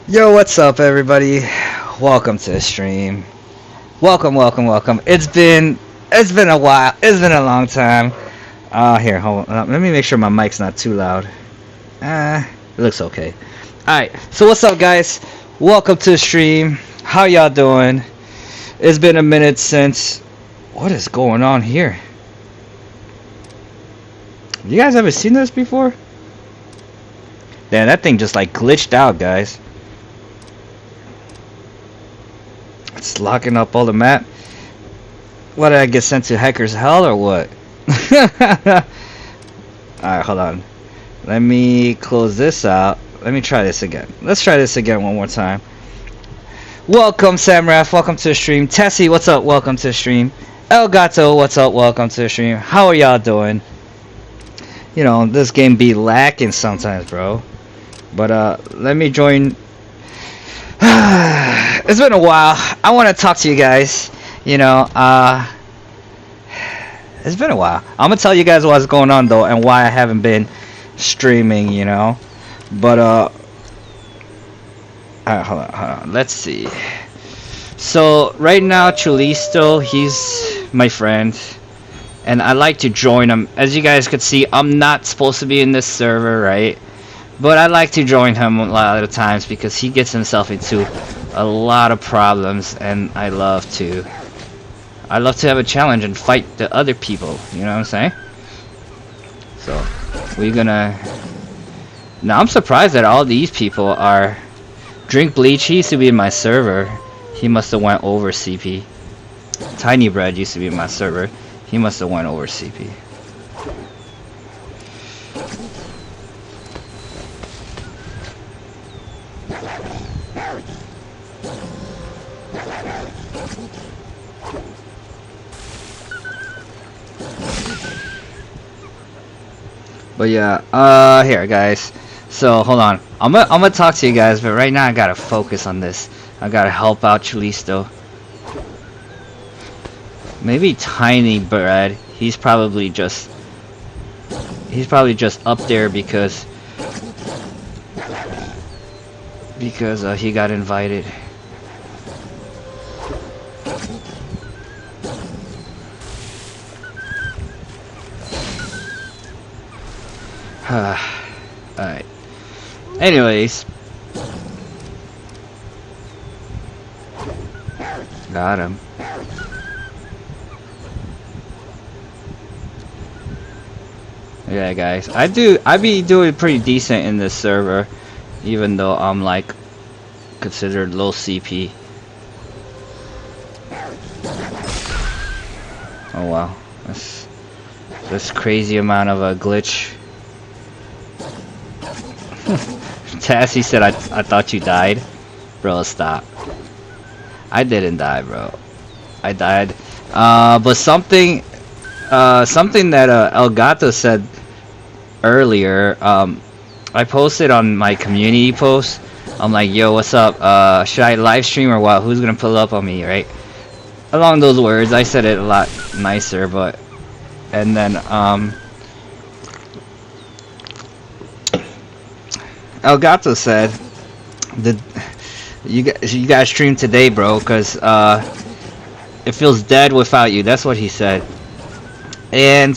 Yo, what's up, everybody? Welcome to the stream. Welcome. It's been a while. It's been a long time. Here, hold on. Let me make sure my mic's not too loud. It looks okay. All right. So what's up, guys? Welcome to the stream. How y'all doing? It's been a minute since. What is going on here? You guys ever seen this before? Damn, that thing just like glitched out, guys. It's locking up all the map. What, did I get sent to hacker's hell or what? Alright, hold on. Let me close this out. Let me try this again. Let's try this again one more time. Welcome, Samraf. Welcome to the stream. Tessie, what's up? Welcome to the stream. El Gato, what's up? Welcome to the stream. How are y'all doing? You know, this game be lacking sometimes, bro. But, let me join. It's been a while. I want to talk to you guys. You know, it's been a while. I'm gonna tell you guys what's going on though, and why I haven't been streaming. You know, but hold on. Let's see. So right now, Chulisto, he's my friend, and I like to join him. As you guys could see, I'm not supposed to be in this server, right? But I like to join him a lot of the times because he gets himself into a lot of problems, and I love to have a challenge and fight the other people, you know what I'm saying? So we're gonna. Now I'm surprised that all these people are. Drink Bleach, he used to be in my server. He must have went over CP. Tiny Bread used to be in my server. He must have went over CP. But yeah, here guys. So hold on. I'm gonna talk to you guys, but right now I gotta focus on this. I gotta help out Chulisto. Maybe Tiny Bread. He's probably just up there because he got invited. Alright. Anyways. Got him. Yeah, guys. I be doing pretty decent in this server, even though I'm like considered low CP. Oh wow. That's crazy amount of a glitch. Tassie said I thought you died. Bro, stop. I didn't die, bro. I died. But something that El Gato said earlier, I posted on my community post. I'm like, yo, what's up? Should I live stream or what? Who's gonna pull up on me, right? Along those words. I said it a lot nicer, but and then Elgato said, you guys stream today, bro, because it feels dead without you." That's what he said. And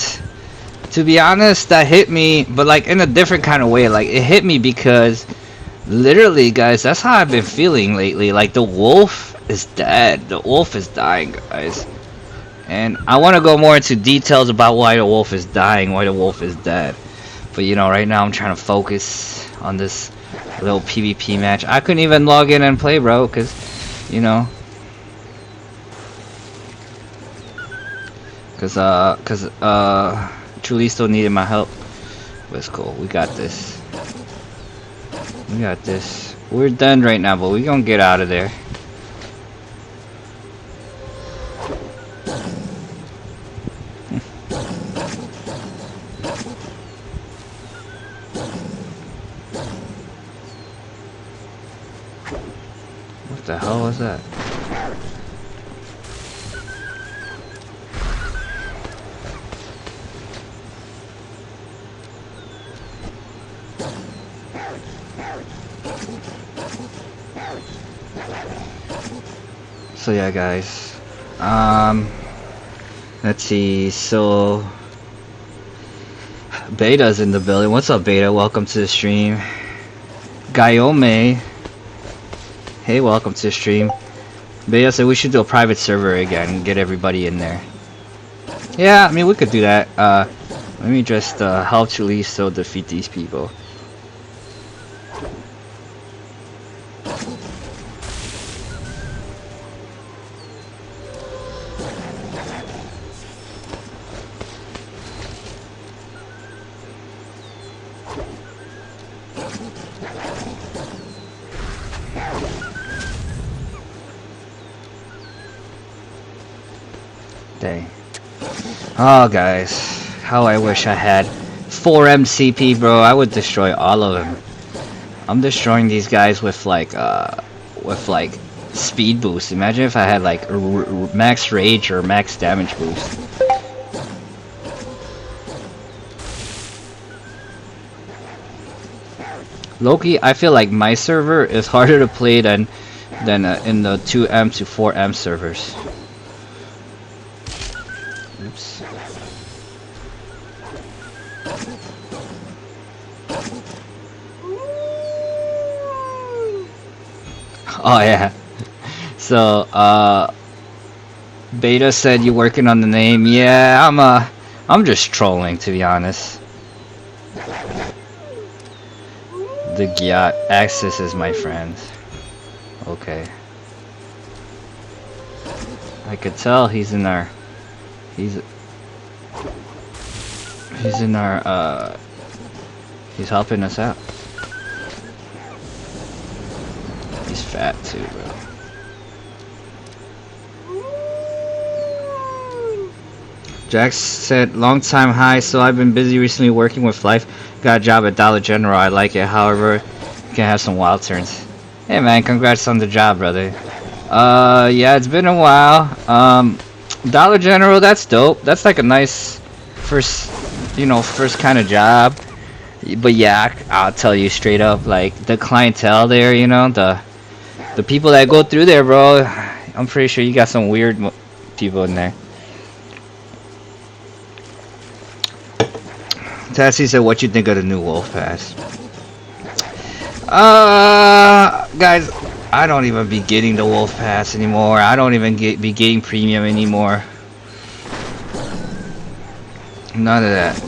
to be honest, that hit me, but like in a different kind of way. Like it hit me because literally, guys, that's how I've been feeling lately. Like the wolf is dead. The wolf is dying, guys. And I want to go more into details about why the wolf is dying, why the wolf is dead. But you know, right now I'm trying to focus on this little PvP match. I couldn't even log in and play, bro, because, you know, Chulisto needed my help. But it's cool. We got this. We got this. We're done right now, but we gonna get out of there. What the hell was that? So yeah, guys. Um, let's see. So Beta's in the building. What's up, Beta? Welcome to the stream. Gayome. Hey, welcome to the stream. Beta said we should do a private server again and get everybody in there. Yeah, I mean we could do that. Let me just help Chulisto defeat these people. Dang. Oh, guys, how I wish I had 4 MCP, bro. I would destroy all of them. I'm destroying these guys with like speed boost. Imagine if I had like max rage or max damage boost. Loki, I feel like my server is harder to play than in the 2M to 4M servers. Oops. Oh yeah. So Beta said you working on the name. Yeah, I'm just trolling, to be honest. The Gyat Axis is my friend. Okay. I could tell he's in our he's in our he's helping us out. He's fat too, bro. Jax said, long time high, so I've been busy recently working with life. Got a job at Dollar General, I like it, however, you can have some wild turns. Hey man, congrats on the job, brother. Yeah, it's been a while. Dollar General, that's dope. That's like a nice first, first kind of job. But yeah, I'll tell you straight up, like, the clientele there, the people that go through there, bro, I'm pretty sure you got some weird people in there. Tassie said, what you think of the new Wolf Pass? Guys, I don't even be getting the Wolf Pass anymore. I don't even be getting premium anymore. None of that.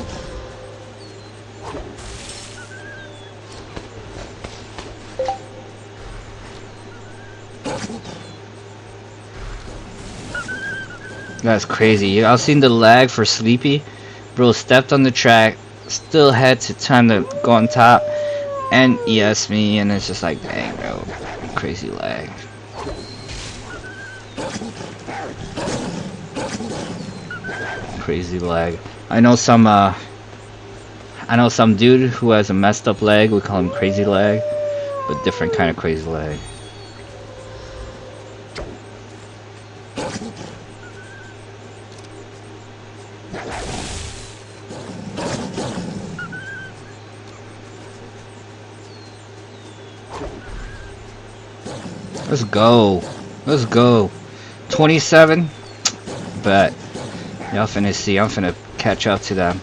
That's crazy. I've seen the lag for Sleepy. Bro stepped on the track, still had to time to go on top, and ES me, and it's just like, dang, bro, crazy lag. Crazy lag. I know some dude who has a messed up leg. We call him crazy lag, but different kind of crazy lag. Let's go. Let's go. 27. But y'all finna see. I'm finna catch up to them.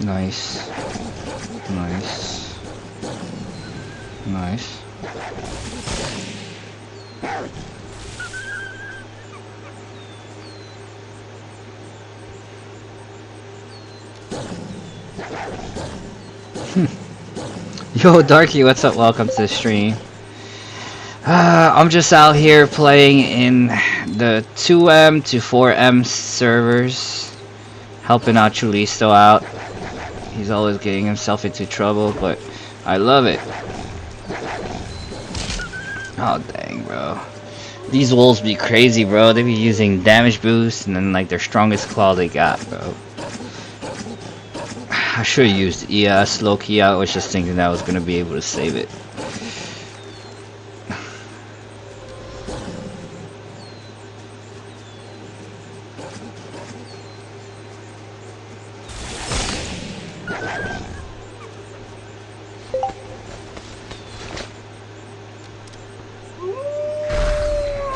Nice. Nice. Nice. Yo, Darky, what's up? Welcome to the stream. I'm just out here playing in the 2M to 4M servers, helping out Chulisto out. He's always getting himself into trouble, but I love it. Oh dang, bro. These wolves be crazy, bro. They be using damage boost and then like their strongest claw they got, bro. I should have used ES low key. I was just thinking that I was gonna be able to save it.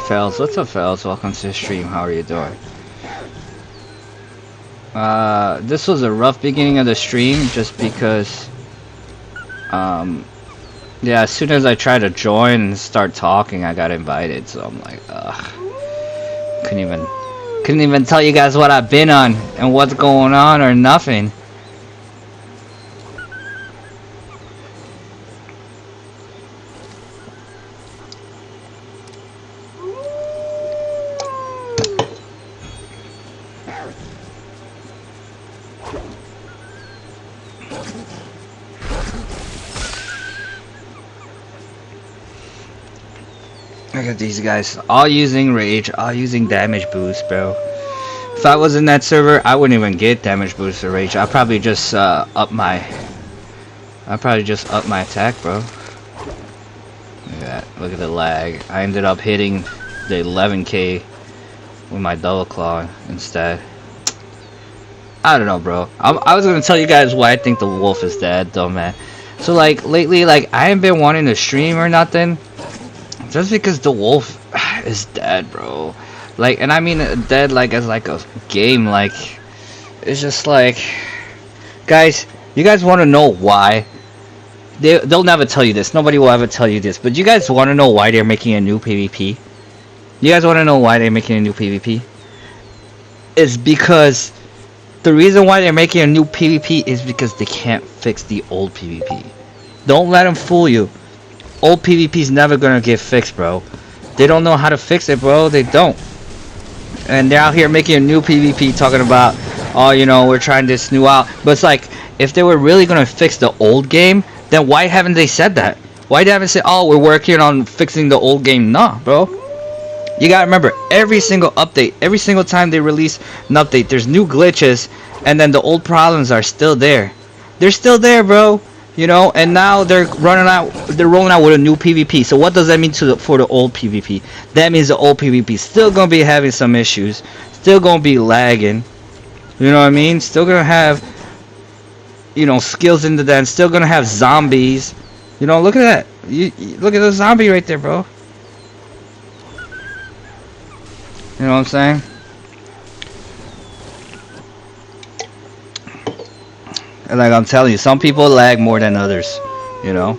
Fells, what's up, Fells? Welcome to the stream. How are you doing? This was a rough beginning of the stream just because, yeah, as soon as I tried to join and start talking, I got invited. So I'm like, ugh, couldn't even tell you guys what I've been on and what's going on or nothing. Look at these guys, all using rage, all using damage boost, bro. If I was in that server, I wouldn't even get damage boost or rage. I'd probably just up my attack, bro. Look at that. Look at the lag. I ended up hitting the 11k with my double claw instead. I don't know, bro. I was gonna tell you guys why I think the wolf is dead, though, man. So like lately, like I ain't been wanting to stream or nothing. Just because the wolf is dead, bro. Like, and I mean dead like as like a game. Like, it's just like, guys, you guys want to know why? They'll never tell you this. Nobody will ever tell you this. But you guys want to know why they're making a new PvP? You guys want to know why they're making a new PvP? It's because the reason why they're making a new PvP is because they can't fix the old PvP. Don't let them fool you. Old PvP's never gonna get fixed, bro. They don't know how to fix it, bro. They don't. And they're out here making a new PvP talking about, oh, you know, we're trying this new out. But it's like, if they were really gonna fix the old game, then why haven't they said that? Why they haven't said, oh, we're working on fixing the old game? Nah, bro. You gotta remember, every single update, every single time they release an update, there's new glitches, and then the old problems are still there. They're still there, bro. You know, and now they're rolling out with a new PvP. So what does that mean for the old PvP? That means the old PvP still gonna be having some issues, still gonna be lagging. You know what I mean? Still gonna have, you know, skills in the den. Still gonna have zombies. You know, look at that. You look at the zombie right there, bro. You know what I'm saying? And like I'm telling you, some people lag more than others, you know.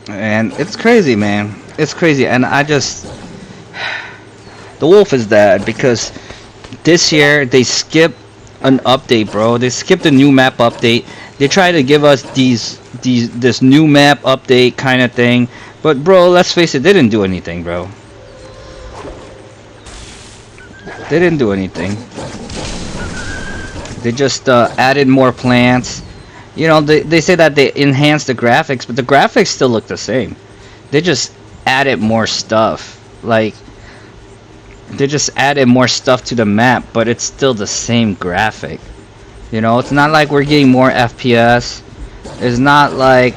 And it's crazy, man. It's crazy, and I just, the wolf is dead because this year they skipped an update, bro. They skipped a new map update. They try to give us this new map update kind of thing, but bro, let's face it, they didn't do anything, bro. They didn't do anything. They just added more plants. You know, they say that they enhanced the graphics, but the graphics still look the same. They just added more stuff. Like, they just added more stuff to the map, but it's still the same graphic. You know, it's not like we're getting more FPS. It's not like,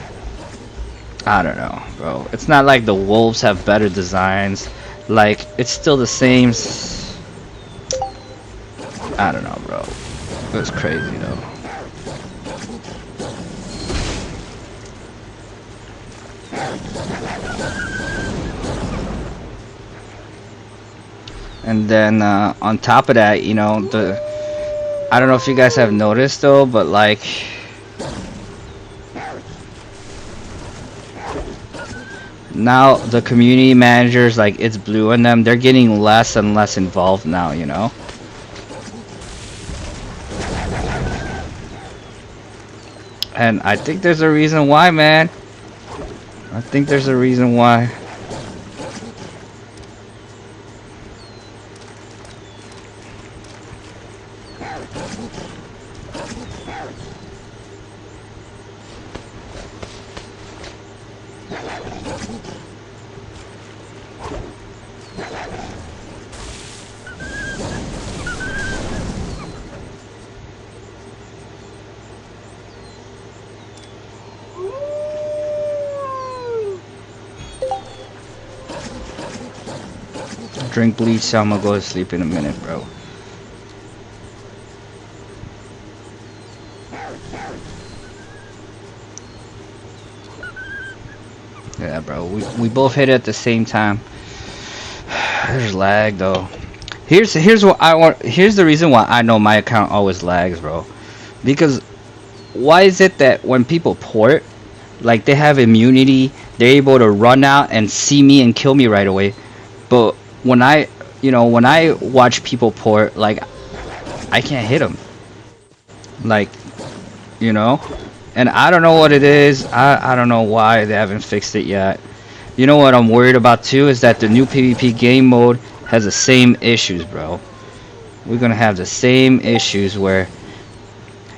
I don't know, bro. It's not like the wolves have better designs. Like, it's still the same. I don't know, bro. It's crazy, though. And then on top of that, you know, I don't know if you guys have noticed though, but like now the community managers, like It's Blue and them, they're getting less and less involved now, you know. And I think there's a reason why, man. I think there's a reason why. Drink bleach, I'm gonna go to sleep in a minute, bro. Yeah, bro. We both hit it at the same time. There's lag though. Here's what I want. Here's the reason why I know my account always lags, bro. Because why is it that when people port, like they have immunity, they're able to run out and see me and kill me right away. But when when I watch people port, like I can't hit them. Like, you know, and I don't know what it is. I don't know why they haven't fixed it yet. You know what I'm worried about too is that the new PvP game mode has the same issues, bro. We're gonna have the same issues where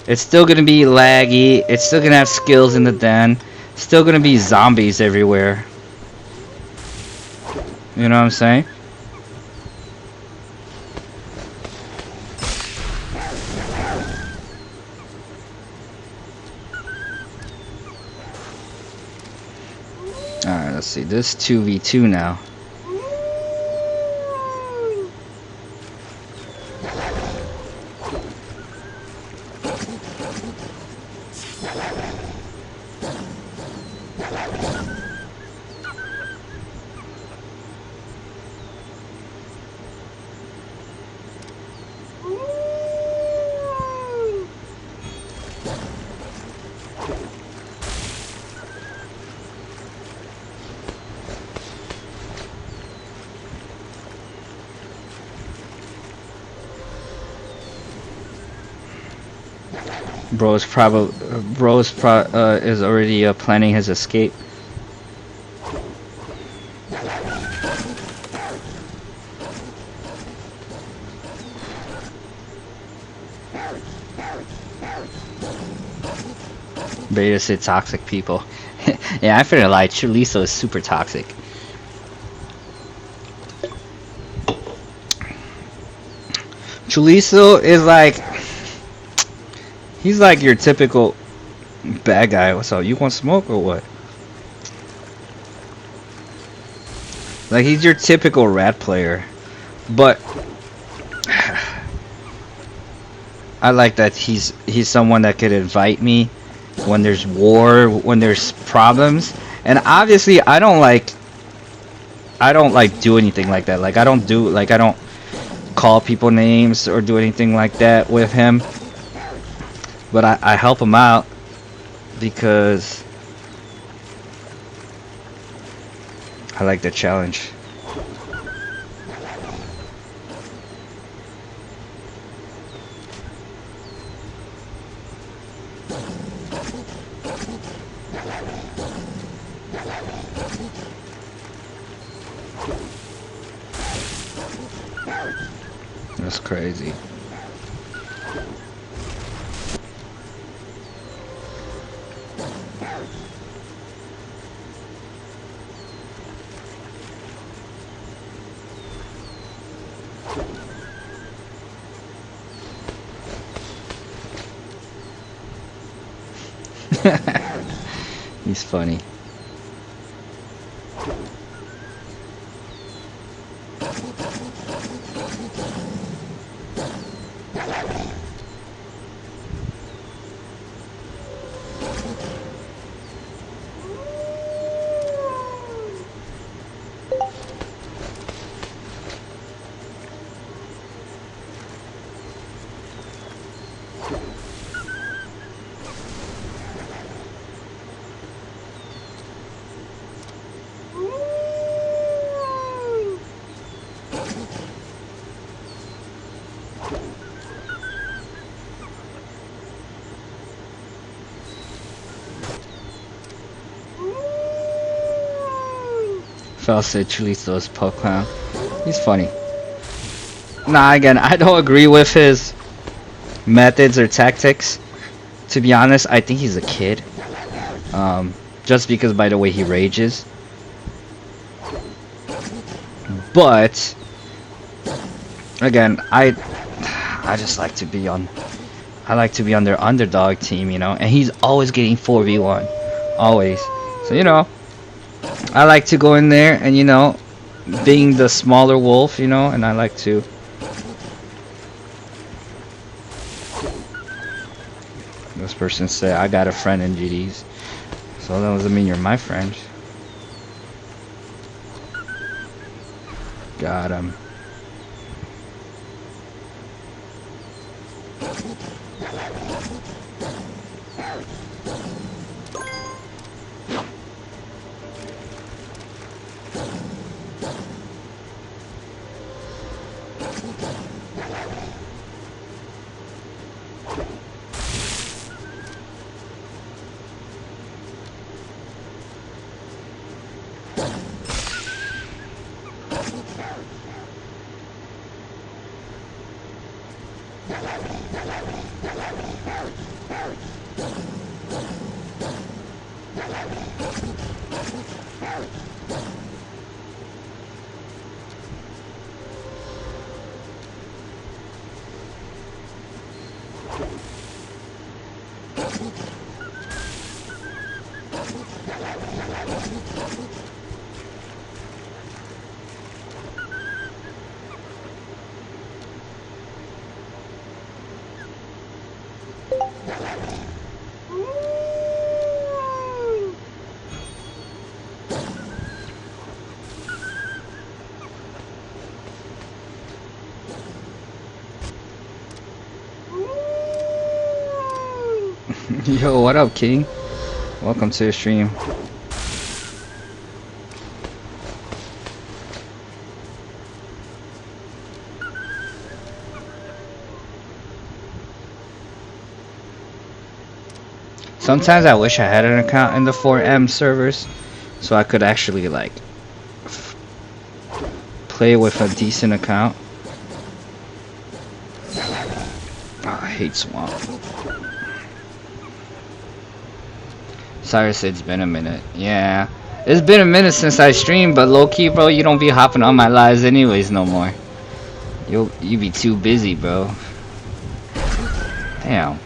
it's still gonna be laggy. It's still gonna have skills in the den. Still gonna be zombies everywhere. You know what I'm saying? Alright, let's see. This 2v2 now. Is already planning his escape. Beta said toxic people. Yeah, I finna lie. Chorizo is super toxic. Chorizo is like, he's like your typical bad guy. What's up? You want smoke or what? Like he's your typical rat player, but I like that he's someone that could invite me when there's war, when there's problems, and obviously I don't like do anything like that. Like I don't call people names or do anything like that with him. But I help him out because I like the challenge. That's crazy. He's funny. Fel said Chorizo's Poke Clown. He's funny. Nah, again, I don't agree with his methods or tactics. To be honest, I think he's a kid. Just because by the way he rages. But again, I just like to be on their underdog team, you know, and he's always getting 4v1. Always. So, you know, I like to go in there and, you know, being the smaller wolf, you know, and I like to. This person said, I got a friend in GDs. So that doesn't mean you're my friend. Got him. Yo, what up, King? Welcome to the stream. Sometimes I wish I had an account in the 4M servers so I could actually like play with a decent account. Oh, I hate Swamp. Cyrus said it's been a minute. Yeah, it's been a minute since I streamed, but low-key, bro, you don't be hopping on my lives anyways no more. You be too busy, bro. Damn.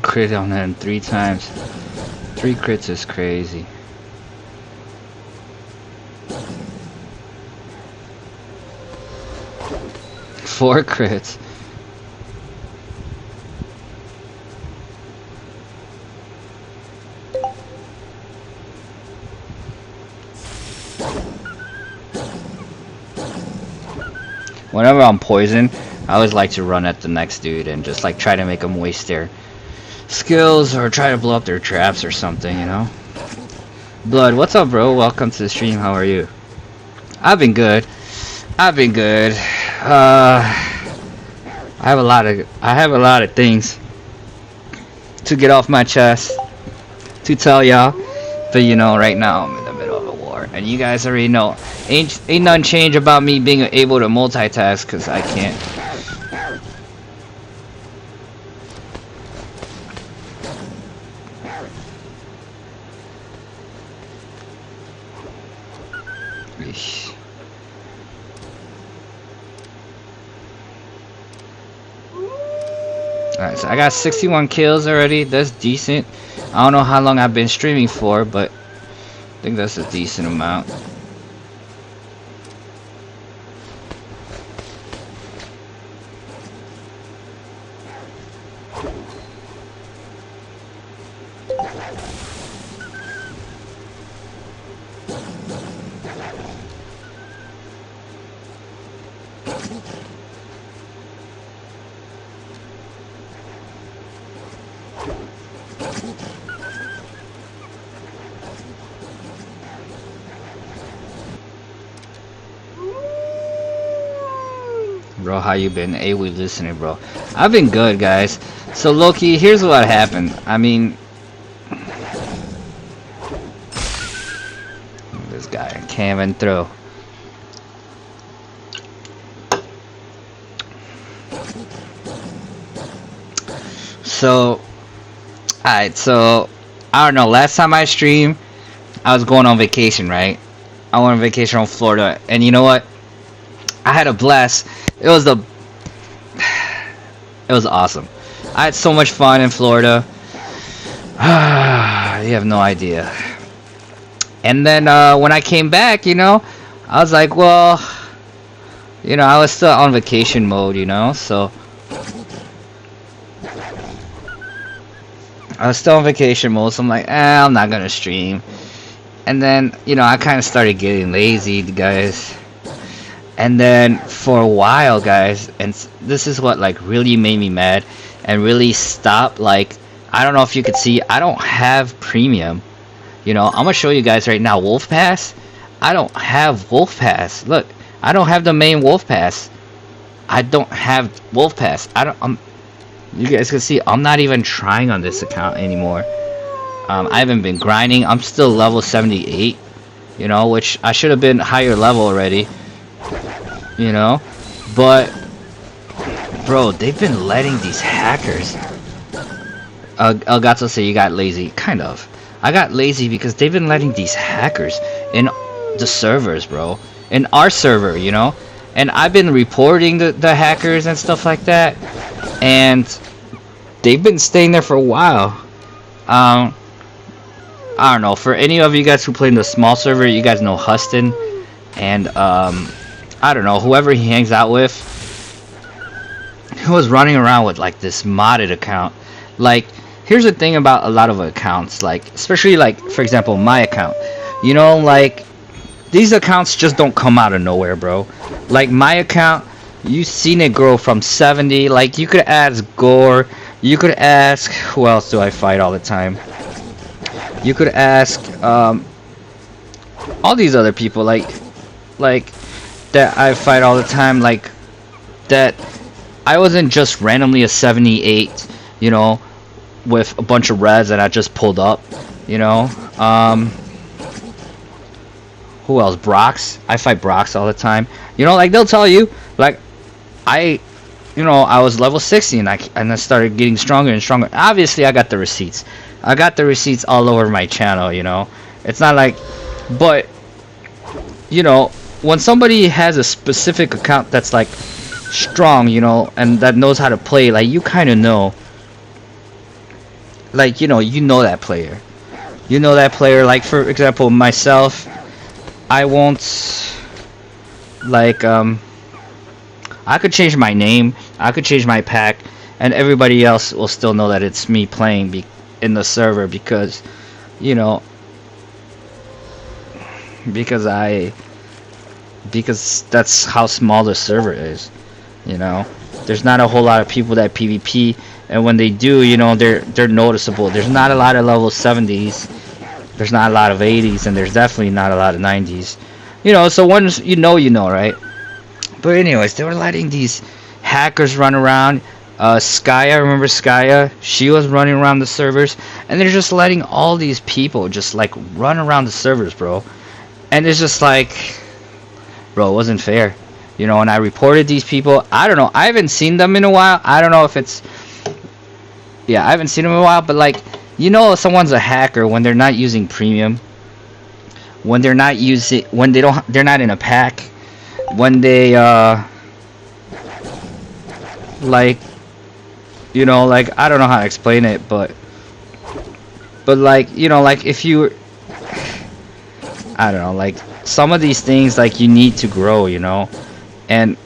Crit on him 3 times. 3 crits is crazy. Four crits. Whenever I'm poisoned, I always like to run at the next dude and just like try to make them waste their skills or try to blow up their traps or something, you know. Blood, what's up, bro? Welcome to the stream. How are you? I've been good. I've been good. I have a lot of things to get off my chest to tell y'all, but you know, right now I'm in the middle of a war, and you guys already know. Ain't nothing changed about me being able to multitask, cause I can't. Alright, so I got 61 kills already. That's decent. I don't know how long I've been streaming for, but I think that's a decent amount. bro? How you been? Hey, we listening, bro. I've been good, guys. So, Loki, here's what happened. I mean, this guy can't even throw. So, alright, so, I don't know, last time I streamed, I was going on vacation, right? I went on vacation on Florida, and you know what? I had a blast. It was awesome. I had so much fun in Florida. You have no idea. And then when I came back, you know, I was like, well, you know, I was still on vacation mode, you know, so I was still on vacation mode, so I'm like, I'm not gonna stream. And then, you know, I kind of started getting lazy, guys. And then for a while, guys, and this is what like really made me mad and really stopped. Like, I don't know if you could see, I don't have premium. You know, I'm gonna show you guys right now. Wolf Pass. I don't have Wolf Pass. Look, I don't have the main Wolf Pass. I don't have Wolf Pass. You guys can see I'm not even trying on this account anymore. I haven't been grinding. I'm still level 78. You know, which I should have been higher level already. You know, but bro, they've been letting these hackers. Elgato say you got lazy. Kind of. I got lazy because they've been letting these hackers in the servers, bro. In our server, you know. And I've been reporting the hackers and stuff like that. And they've been staying there for a while. I don't know. For any of you guys who play in the small server, you guys know Huston. And I don't know, whoever he hangs out with, he was running around with like this modded account. Like, here's the thing about a lot of accounts, like especially like for example my account, you know, like these accounts just don't come out of nowhere, bro. Like my account, you've seen it grow from 70. Like you could ask Gore, you could ask, who else do I fight all the time, you could ask all these other people like that I fight all the time, like that I wasn't just randomly a 78, you know, with a bunch of reds that I just pulled up, you know. Who else? Brox. I fight Brox all the time, you know, like they'll tell you like I was level 60 and I started getting stronger and stronger. Obviously I got the receipts. I got the receipts all over my channel, you know. It's not like, but you know, when somebody has a specific account that's like strong, you know, and that knows how to play, like you kind of know, like, you know that player, like for example myself, I won't like I could change my name, I could change my pack, and everybody else will still know that it's me playing in the server because, you know, because that's how small the server is, you know. There's not a whole lot of people that PvP, and when they do, you know, they're noticeable. There's not a lot of level 70s, there's not a lot of 80s, and there's definitely not a lot of 90s, you know. So once you know, right? But anyways, they were letting these hackers run around. Skya, remember Skya? She was running around the servers, and they're just letting all these people just like run around the servers, bro. And it's just like, bro, it wasn't fair, you know. And I reported these people. I don't know, I haven't seen them in a while. I don't know if it's, yeah, I haven't seen them in a while. But like, you know, if someone's a hacker when they're not using premium, when they're not in a pack, when they like, you know, like I don't know how to explain it, but like, you know, like if you, I don't know, like some of these things, like you need to grow, you know. And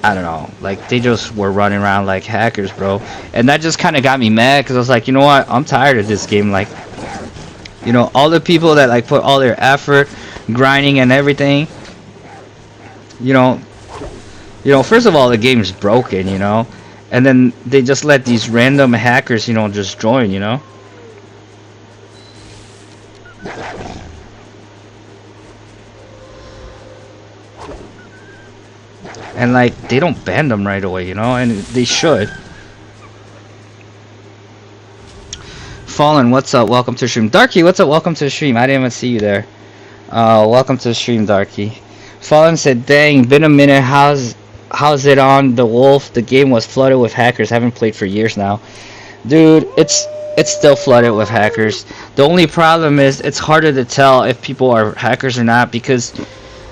I don't know, like they just were running around like hackers, bro. And that just kind of got me mad because I was like, you know what, I'm tired of this game. Like, you know, all the people that like put all their effort, grinding and everything, you know, first of all, the game is broken, you know, and then they just let these random hackers, you know, just join, you know. and like they don't ban them right away, you know, and they should. Fallen, what's up? Welcome to the stream. Darky, what's up? Welcome to the stream. I didn't even see you there. Welcome to the stream, Darky. Fallen said, "Dang, been a minute. How's it on the Wolf? The game was flooded with hackers. Haven't played for years now, dude. It's still flooded with hackers. The only problem is it's harder to tell if people are hackers or not, because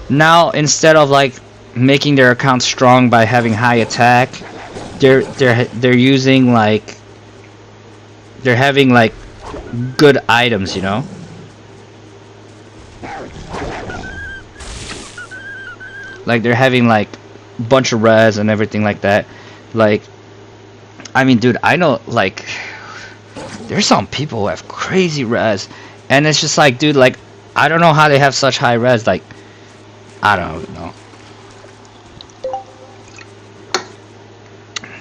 now instead of like making their account strong by having high attack, they're using like they're having like good items, you know." Like they're having like a bunch of res and everything like that. Like, I mean, dude, I know like there's some people who have crazy res, and it's just like, dude, like I don't know how they have such high res. Like, I don't know.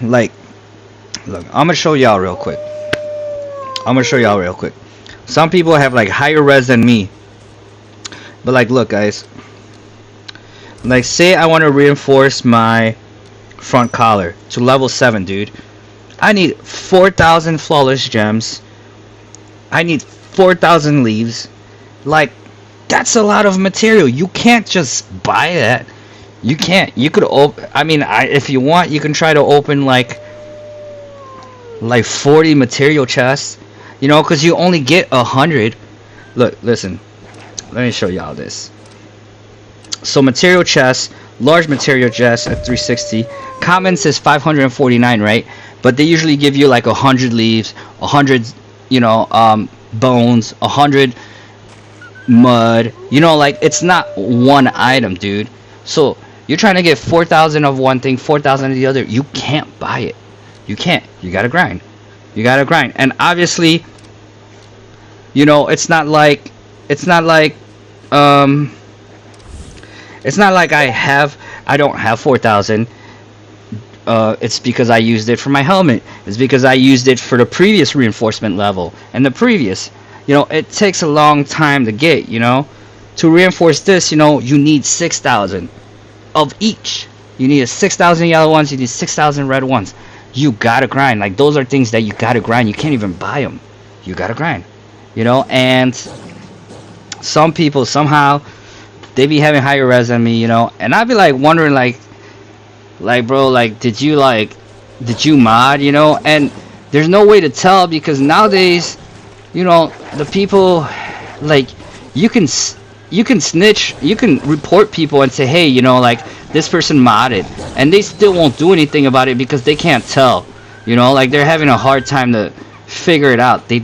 Like, look, I'm gonna show y'all real quick. Some people have like higher res than me, but like, look, guys. Like, say I want to reinforce my front collar to level 7, dude. I need 4,000 flawless gems. I need 4,000 leaves. Like, that's a lot of material. You can't just buy that. You can't. You could open. I mean, if you want, you can try to open like 40 material chests. You know, because you only get 100. Look, listen. Let me show y'all this. So material chests, large material chests at 360. Common says 549, right? But they usually give you like 100 leaves, 100, you know, bones, 100 mud. You know, like it's not one item, dude. So you're trying to get 4,000 of one thing, 4,000 of the other. You can't buy it. You can't. You gotta grind. You gotta grind. And obviously, you know, it's not like I don't have 4,000. It's because I used it for my helmet. It's because I used it for the previous reinforcement level and the previous. You know, it takes a long time to get, you know. To reinforce this, you know, you need 6,000 of each. You need 6,000 yellow ones, you need 6,000 red ones. You gotta grind. Like, those are things that you gotta grind. You can't even buy them. You gotta grind. You know, and some people somehow they be having higher res than me, you know, and I'd be like wondering, like bro, like did you mod, you know? And there's no way to tell, because nowadays, you know, the people, like, you can snitch, you can report people and say, hey, you know, like this person modded, and they still won't do anything about it because they can't tell, you know, like they're having a hard time to figure it out. They,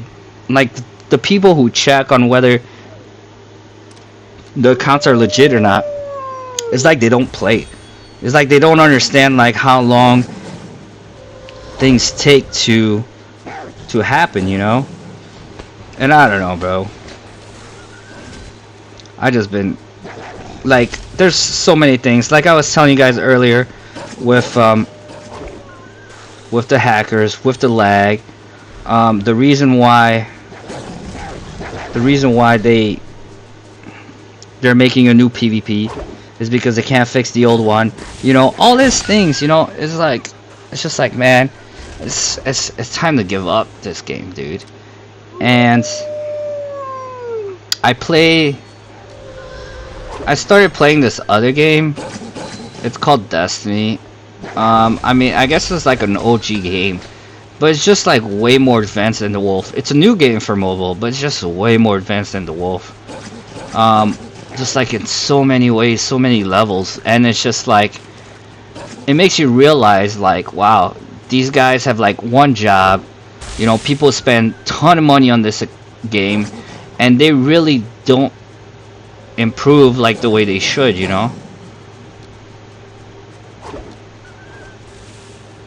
like, the people who check on whether the accounts are legit or not, it's like they don't play. It's like they don't understand like how long things take to happen, you know. And I don't know, bro. I just been like, there's so many things. Like I was telling you guys earlier, with the hackers, with the lag, the reason why they're making a new PvP is because they can't fix the old one. You know, all these things, you know, it's like, it's just like, man, it's time to give up this game, dude. And I started playing this other game. It's called Destiny. I mean, I guess it's like an OG game, but it's just like way more advanced than the Wolf. It's a new game for mobile, but it's just way more advanced than the Wolf. Just like in so many ways, so many levels, and it's just like, it makes you realize, like, wow, these guys have like one job. You know, people spend a ton of money on this game, and they really don't improve like the way they should, you know.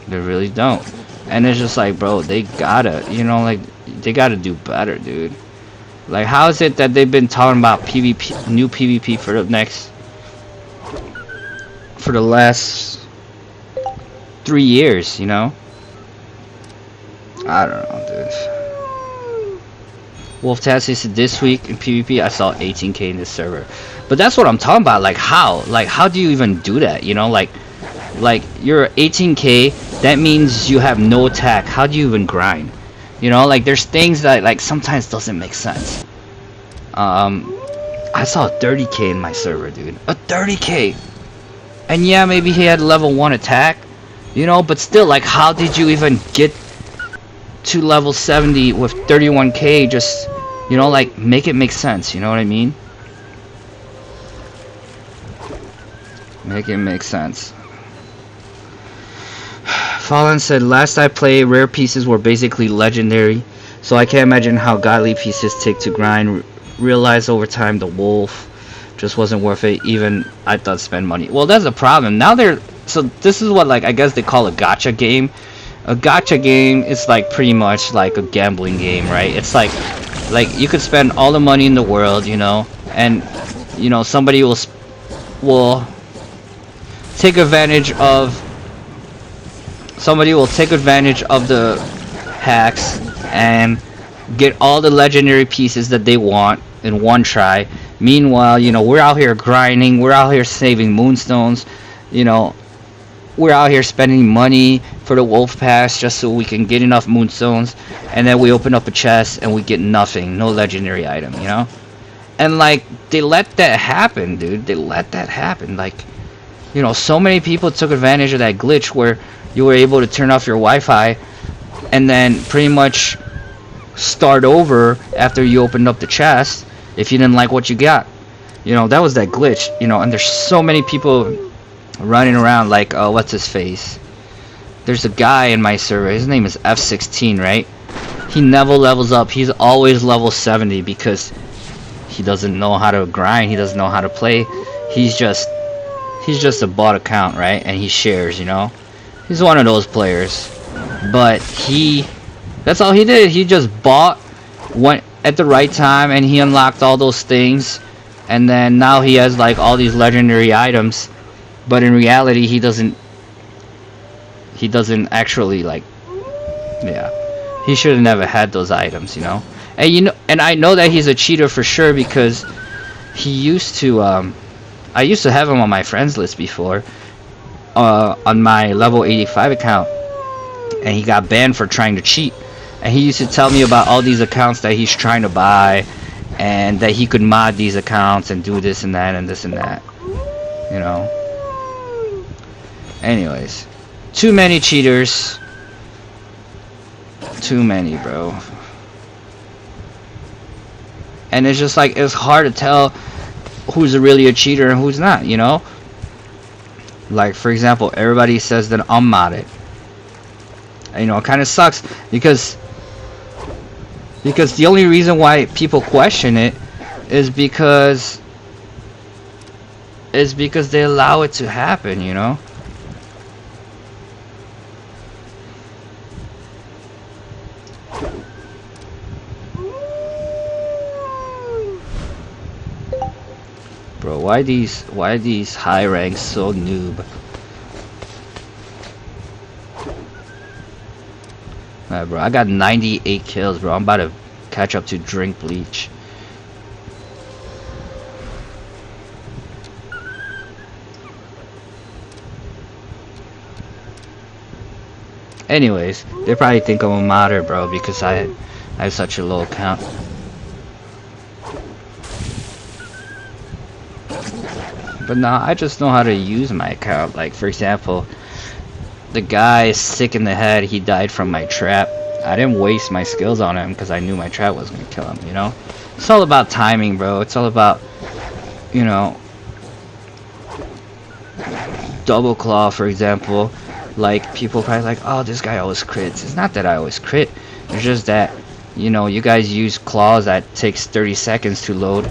They really don't. And it's just like, bro, they gotta, you know, like, they gotta do better, dude. Like, how is it that they've been talking about PvP, new PvP for the last 3 years, you know? I don't know, dude. Wolf Tassie said this week in PvP I saw 18k in this server. But that's what I'm talking about. Like, how? Like, how do you even do that? You know, like, Like, you're 18k, that means you have no attack. How do you even grind? You know, like, there's things that, like, sometimes doesn't make sense. I saw a 30k in my server, dude. A 30k! And yeah, maybe he had level 1 attack, you know, but still, like, how did you even get to level 70 with 31k? Just, you know, like, make it make sense, you know what I mean? Make it make sense. Fallen said, last I played, rare pieces were basically legendary, so I can't imagine how godly pieces take to grind. Realized over time the wolf just wasn't worth it, even I thought spend money. Well, that's a problem. Now they're, so this is what, like, I guess they call a gacha game. A gacha game is like pretty much like a gambling game, right? It's like you could spend all the money in the world, you know, and, you know, somebody will take advantage of the hacks and get all the legendary pieces that they want in one try. Meanwhile, you know, we're out here grinding, we're out here saving moonstones, you know, we're out here spending money for the wolf pass just so we can get enough moonstones, and then we open up a chest and we get nothing, no legendary item, you know? And, like, they let that happen, dude. They let that happen. Like, you know, so many people took advantage of that glitch where you were able to turn off your Wi-Fi and then pretty much start over after you opened up the chest if you didn't like what you got. You know, that was that glitch, you know, and there's so many people running around like, what's his face? There's a guy in my server, his name is F16, right? He never levels up, he's always level 70 because he doesn't know how to grind, he doesn't know how to play. He's just a bot account, right? And he shares, you know? He's one of those players. But that's all he did. He just bought, went at the right time, and he unlocked all those things. And then now he has like all these legendary items. But in reality, he doesn't actually, like, yeah. He should have never had those items, you know? And you know, and I know that he's a cheater for sure because he used to I used to have him on my friends list before, on my level 85 account, and he got banned for trying to cheat. And he used to tell me about all these accounts that he's trying to buy, and that he could mod these accounts and do this and that and this and that, you know. Anyways, too many cheaters, too many, bro. And it's just like, it's hard to tell who's really a cheater and who's not, you know? Like, for example, everybody says that I'm modded. And, you know, it kind of sucks because the only reason why people question it is because they allow it to happen, you know? Bro, why these high ranks so noob? Alright, bro, I got 98 kills, bro. I'm about to catch up to Drink Bleach. Anyways, they probably think I'm a modder, bro, because I have such a low account. But nah, I just know how to use my account. Like, for example, the guy is sick in the head, he died from my trap. I didn't waste my skills on him because I knew my trap was gonna kill him, you know? It's all about timing, bro. It's all about, you know, double claw, for example. Like, people probably like, oh, this guy always crits. It's not that I always crit. It's just that, you know, you guys use claws that takes 30 seconds to load.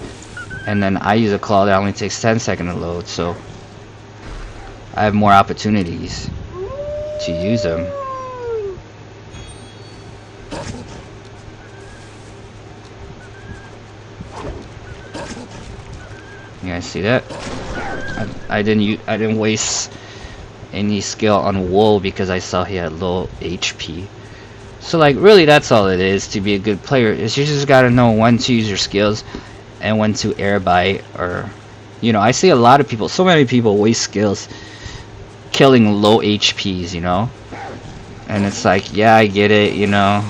And then I use a claw that only takes 10 seconds to load, so I have more opportunities to use them. You guys see that? I didn't waste any skill on Wool because I saw he had low HP. So, like, really, that's all it is to be a good player. Is you just gotta know when to use your skills and when to air bite, or, you know, I see a lot of people, so many people waste skills, killing low HPs, you know? And it's like, yeah, I get it, you know,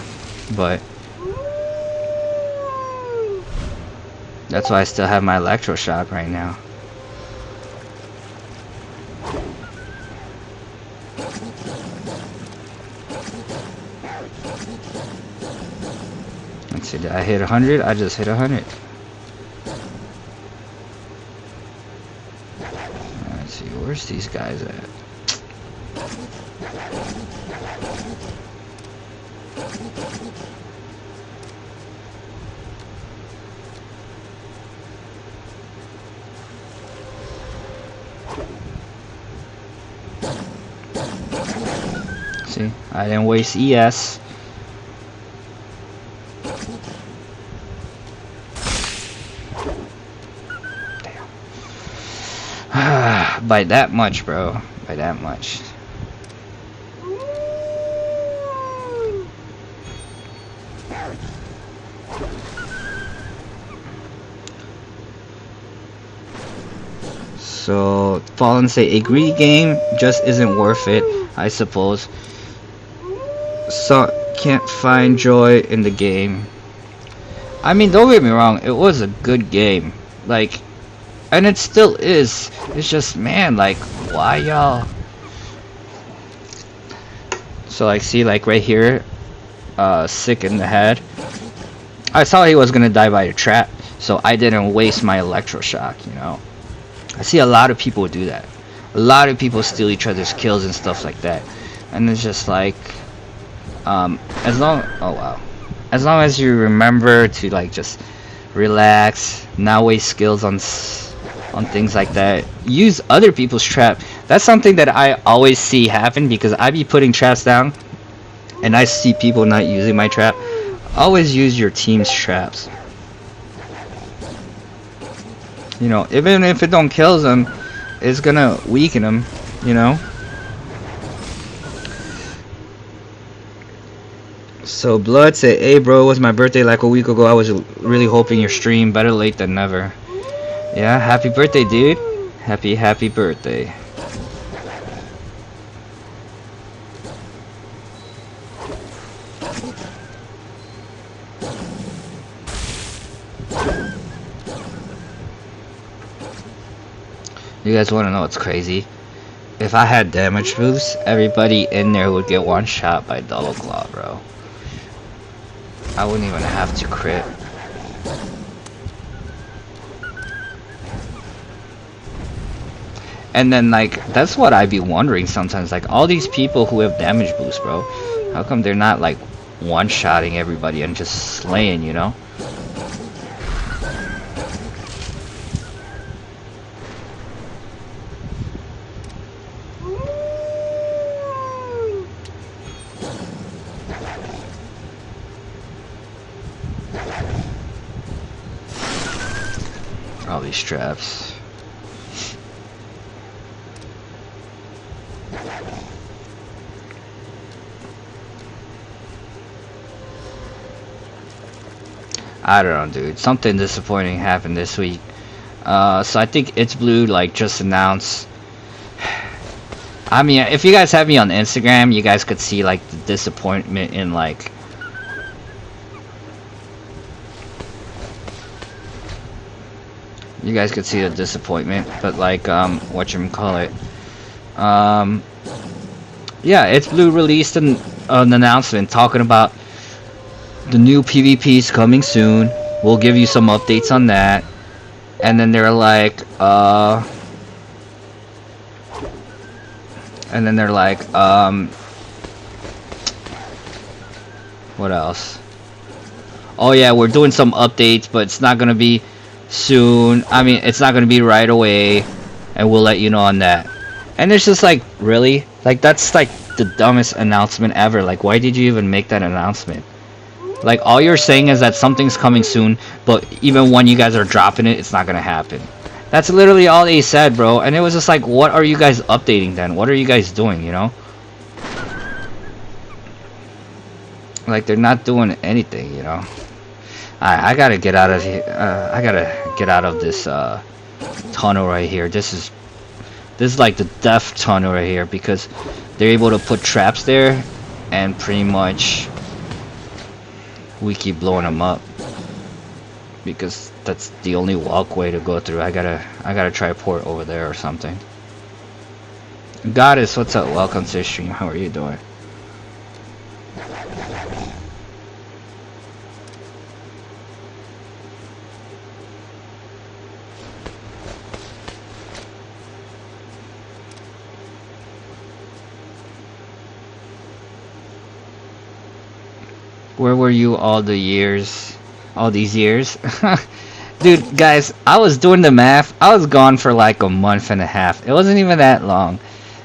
but that's why I still have my electroshock right now. Let's see, did I hit 100? I just hit 100. Let's see, where's these guys at? See, I didn't waste ES. Damn. By that much, bro. By that much. So, Fallen say, a greedy game just isn't worth it, I suppose. So, can't find joy in the game. I mean, don't get me wrong, it was a good game. Like, and it still is. It's just, man, like, why y'all? So, like, see, like, right here, sick in the head. I thought he was gonna die by a trap, so I didn't waste my electroshock, you know? I see a lot of people do that. A lot of people steal each other's kills and stuff like that. And it's just like, as long as you remember to like just relax, not waste skills on things like that. Use other people's trap. That's something that I always see happen because I be putting traps down, and I see people not using my trap. Always use your team's traps. You know, even if it don't kill them, it's gonna weaken them, you know? So Blood said, hey bro, it was my birthday like a week ago. I was really hoping your stream. Better late than never. Yeah, happy birthday, dude. Happy birthday. You guys want to know what's crazy? If I had damage boost, everybody in there would get one shot by Double Claw, bro. I wouldn't even have to crit. And then, like, that's what I'd be wondering sometimes. Like, all these people who have damage boost, bro, how come they're not, like, one-shotting everybody and just slaying, you know? All these traps. I don't know, dude. Something disappointing happened this week. So I think It's Blue like just announced. I mean, if you guys have me on Instagram, you guys could see like the disappointment in like. You guys could see the disappointment, but like whatchamacallit. Yeah, It's Blue released an announcement talking about the new PvPs coming soon. We'll give you some updates on that. And then they're like, what else? Oh yeah, we're doing some updates, but it's not gonna be soon. I mean, it's not gonna be right away, and we'll let you know on that. And it's just like, really? Like, that's like the dumbest announcement ever. Like, why did you even make that announcement? Like, all you're saying is that something's coming soon, but even when you guys are dropping it, it's not gonna happen. That's literally all they said, bro. And it was just like, what are you guys updating then? What are you guys doing, you know? Like, they're not doing anything, you know? I gotta get out of here. I gotta get out of this tunnel right here. This is This is like the death tunnel right here because they're able to put traps there, and pretty much we keep blowing them up because that's the only walkway to go through. I gotta try port over there or something. Goddess, what's up? Welcome to the stream. How are you doing? Where were you all these years? Dude, guys, I was doing the math. I was gone for like a month and a half. It wasn't even that long.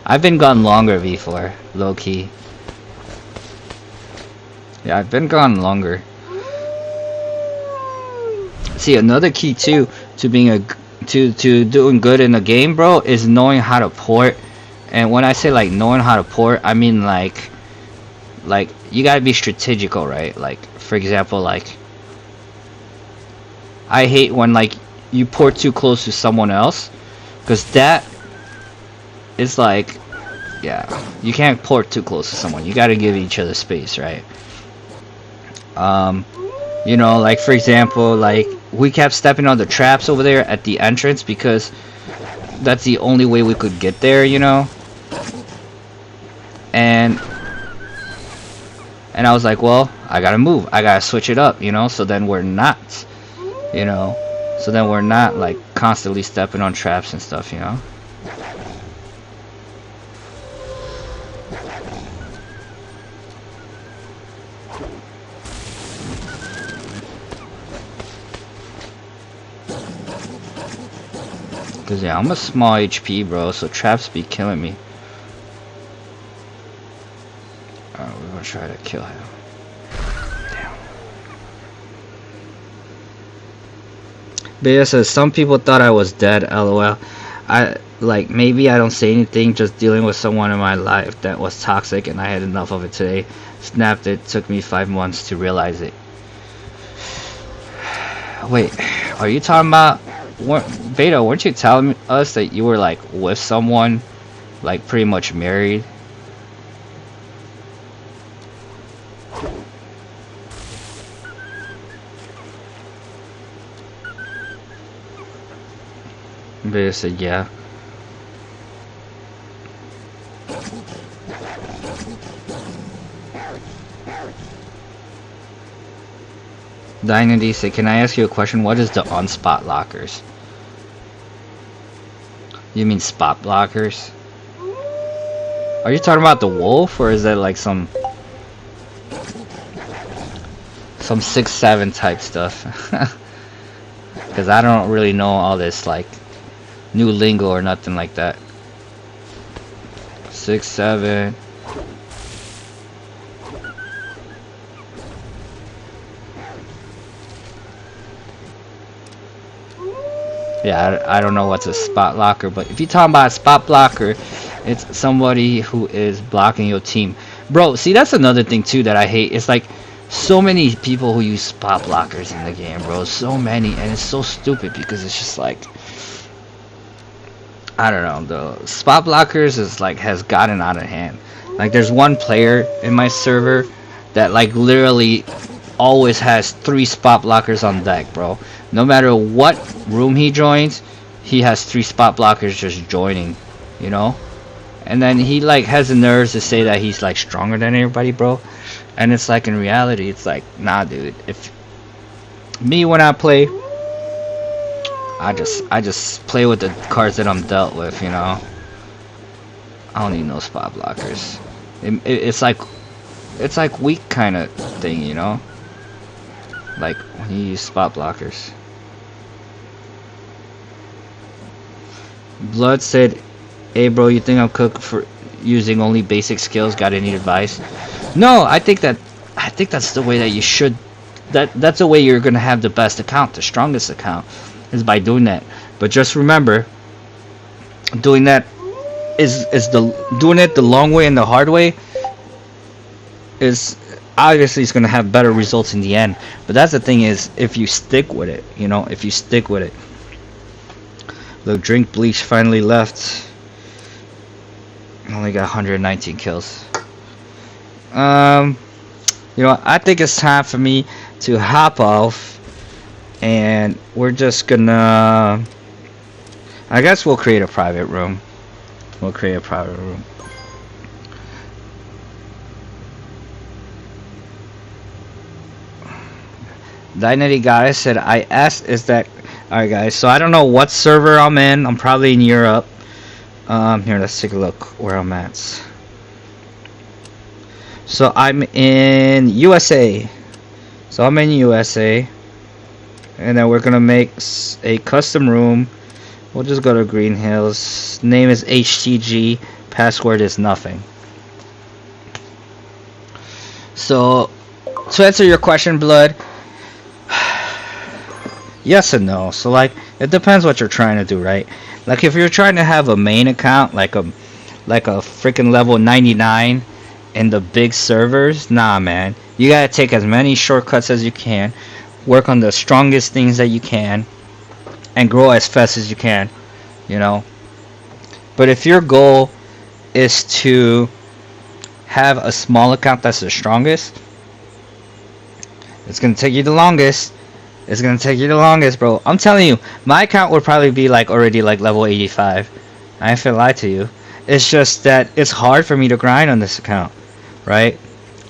I've been gone longer before, low key. Yeah, I've been gone longer. See, another key too to being to doing good in a game, bro, is knowing how to port. And when I say like knowing how to port, I mean like you gotta be strategical, right? Like, for example, like I hate when like you port too close to someone else, because that is like, yeah, you can't port too close to someone. You gotta give each other space, right? You know, like for example, like we kept stepping on the traps over there at the entrance because that's the only way we could get there, you know? And I was like, well, I gotta move. I gotta switch it up, you know? So then we're not, you know? So then we're not, like, constantly stepping on traps and stuff, you know? Because, yeah, I'm a small HP, bro, so traps be killing me. Alright, we're gonna try to kill him. Damn. Beta says, some people thought I was dead, lol. Like, maybe I don't say anything, just dealing with someone in my life that was toxic and I had enough of it today. Snapped it, took me 5 months to realize it. Wait, are you talking about... Beta, weren't you telling us that you were, like, with someone, like, pretty much married? Beta said, yeah. Dynasty said, can I ask you a question? What is the on-spot lockers? You mean spot blockers? Are you talking about the wolf, or is that like some 6-7 type stuff? Because I don't really know all this like new lingo or nothing like that. 6-7. Yeah, I don't know what's a spot locker, but if you're talking about a spot blocker, it's somebody who is blocking your team. Bro, see, that's another thing too that I hate. It's like so many people who use spot blockers in the game, bro. So many, and it's so stupid because it's just like, I don't know, the spot blockers is like has gotten out of hand. Like there's one player in my server that like literally always has 3 spot blockers on deck, bro. No matter what room he joins, he has 3 spot blockers just joining, you know? And then he like has the nerves to say that he's like stronger than everybody, bro. And it's like in reality, it's like, nah, dude. If me, when I play, I just play with the cards that I'm dealt with, you know? I don't need no spot blockers. It's like weak kind of thing, you know? Like when you use spot blockers. Blood said, hey bro, you think I'm cooked for using only basic skills? Got any advice? No, I think that's the way that you should. That's the way you're gonna have the best account, the strongest account, is by doing that. But just remember, doing that doing it the long way and the hard way is obviously it's gonna have better results in the end. But that's the thing, is if you stick with it, you know, if you stick with it. Look, drink bleach finally left. Only got 119 kills. You know, I think it's time for me to hop off, and we're just gonna. I guess we'll create a private room. We'll create a private room. The identity guy said I asked is that alright guys, so I don't know what server I'm in. I'm probably in Europe. Here, let's take a look where I'm at. So I'm in USA. So I'm in USA. And then we're gonna make a custom room. We'll just go to Green Hills. Name is HTG. Password is nothing. So to answer your question, Blood, yes and no. So like it depends what you're trying to do, right? Like if you're trying to have a main account like a freaking level 99 in the big servers, nah man. You gotta take as many shortcuts as you can, work on the strongest things that you can, and grow as fast as you can, you know. But if your goal is to have a small account that's the strongest, it's gonna take you the longest. It's gonna take you the longest, bro. I'm telling you, my account would probably be like already like level 85. I ain't finna lie to you. It's just that it's hard for me to grind on this account, right?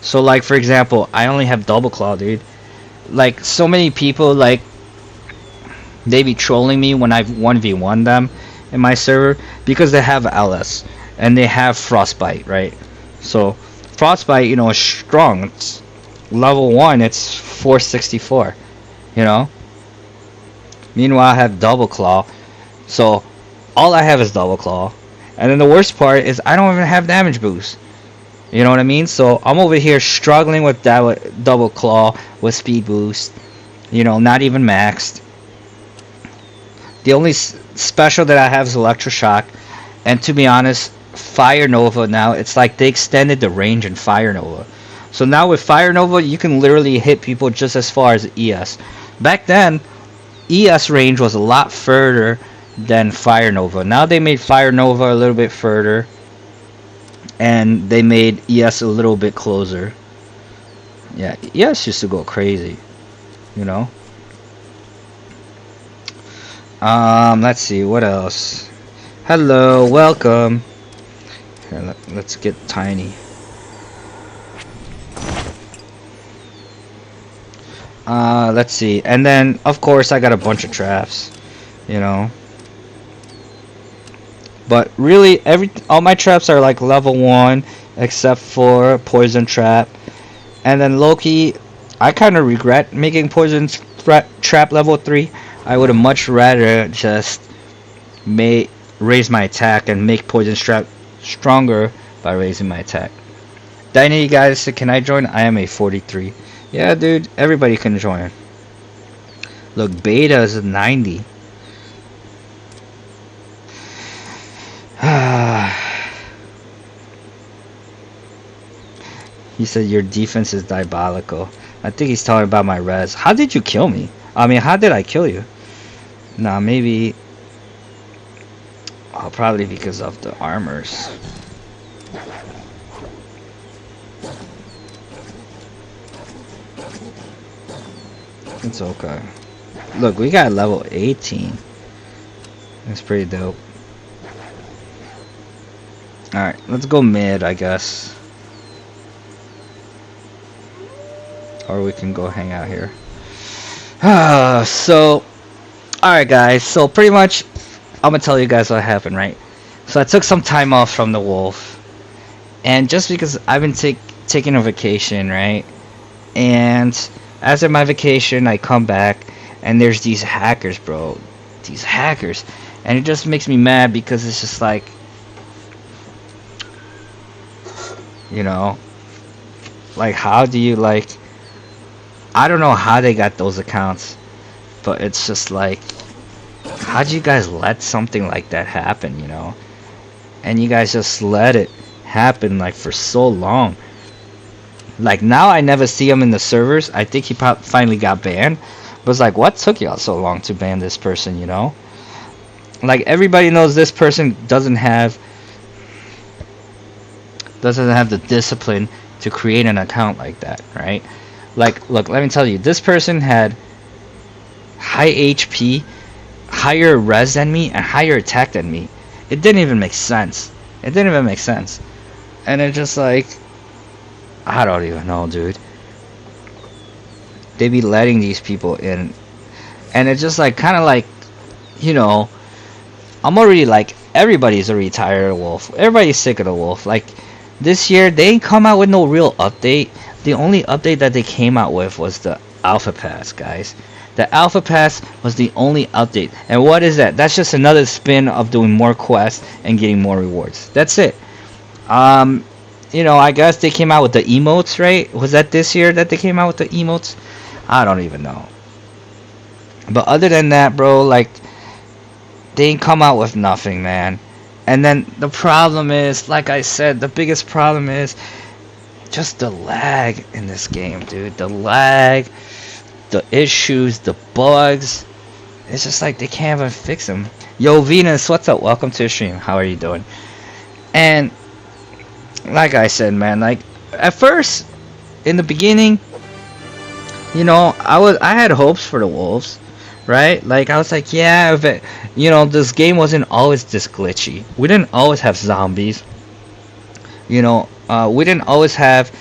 So like for example, I only have double claw, dude. Like so many people, like they be trolling me when I've 1v1 them in my server because they have LS and they have frostbite, right? So frostbite, you know, is strong. It's level 1, it's 464. You know. Meanwhile, I have double claw, so all I have is double claw, and then the worst part is I don't even have damage boost. You know what I mean? So I'm over here struggling with that double claw with speed boost. You know, not even maxed. The only special that I have is electroshock, and to be honest, Fire Nova now it's like they extended the range in Fire Nova. So now with Fire Nova, you can literally hit people just as far as ES. Back then, ES range was a lot further than Fire Nova. Now they made Fire Nova a little bit further, and they made ES a little bit closer. Yeah, ES used to go crazy, you know. Let's see what else. Hello, welcome. Here, let's get tiny. Let's see, and then of course I got a bunch of traps, you know. But really, all my traps are like level 1, except for poison trap. And then Loki, I kind of regret making poison trap level 3. I would have much rather just raise my attack and make poison trap stronger by raising my attack. Dynasty guys said, can I join? I am a 43. Yeah, dude, everybody can join. Look, beta is a 90. He said your defense is diabolical. I think he's talking about my res. How did you kill me? I mean, how did I kill you? Nah, maybe. Oh, probably because of the armors. It's okay. Look, we got level 18. That's pretty dope. Alright, let's go mid, I guess. Or we can go hang out here. So, alright guys, so pretty much, I'm gonna tell you guys what happened, right? So I took some time off from the wolf. And just because I've been taking a vacation, right? And after my vacation, I come back, and there's these hackers, bro. These hackers. And it just makes me mad because it's just like, you know, like how do you like, I don't know how they got those accounts, but it's just like, how do you guys let something like that happen, you know? And you guys just let it happen like for so long. Like now I never see him in the servers. I think he finally got banned. But it's like, what took y'all so long to ban this person, you know? Like everybody knows this person doesn't have doesn't have the discipline to create an account like that, right? Like, look, let me tell you, this person had high HP, higher res than me, and higher attack than me. It didn't even make sense. It didn't even make sense. And it's just like, I don't even know, dude. They be letting these people in, and it's just like, kind of like, you know, I'm already like, everybody's already tired of Wolf. Everybody's sick of the Wolf. Like, this year, they ain't come out with no real update. The only update that they came out with was the Alpha Pass, guys. The Alpha Pass was the only update. And what is that? That's just another spin of doing more quests and getting more rewards. That's it. You know, I guess they came out with the emotes, right? Was that this year that they came out with the emotes? I don't even know. But other than that, bro, like, they ain't come out with nothing, man. And then the problem is, like I said, the biggest problem is just the lag in this game, dude. The lag, the issues, the bugs. It's just like they can't even fix them. Yo, Venus, what's up? Welcome to the stream. How are you doing? And like I said, man, like, at first, in the beginning, you know, I had hopes for the Wolves, right? Like, I was like, yeah, if it, you know, this game wasn't always this glitchy. We didn't always have zombies. You know, we didn't always have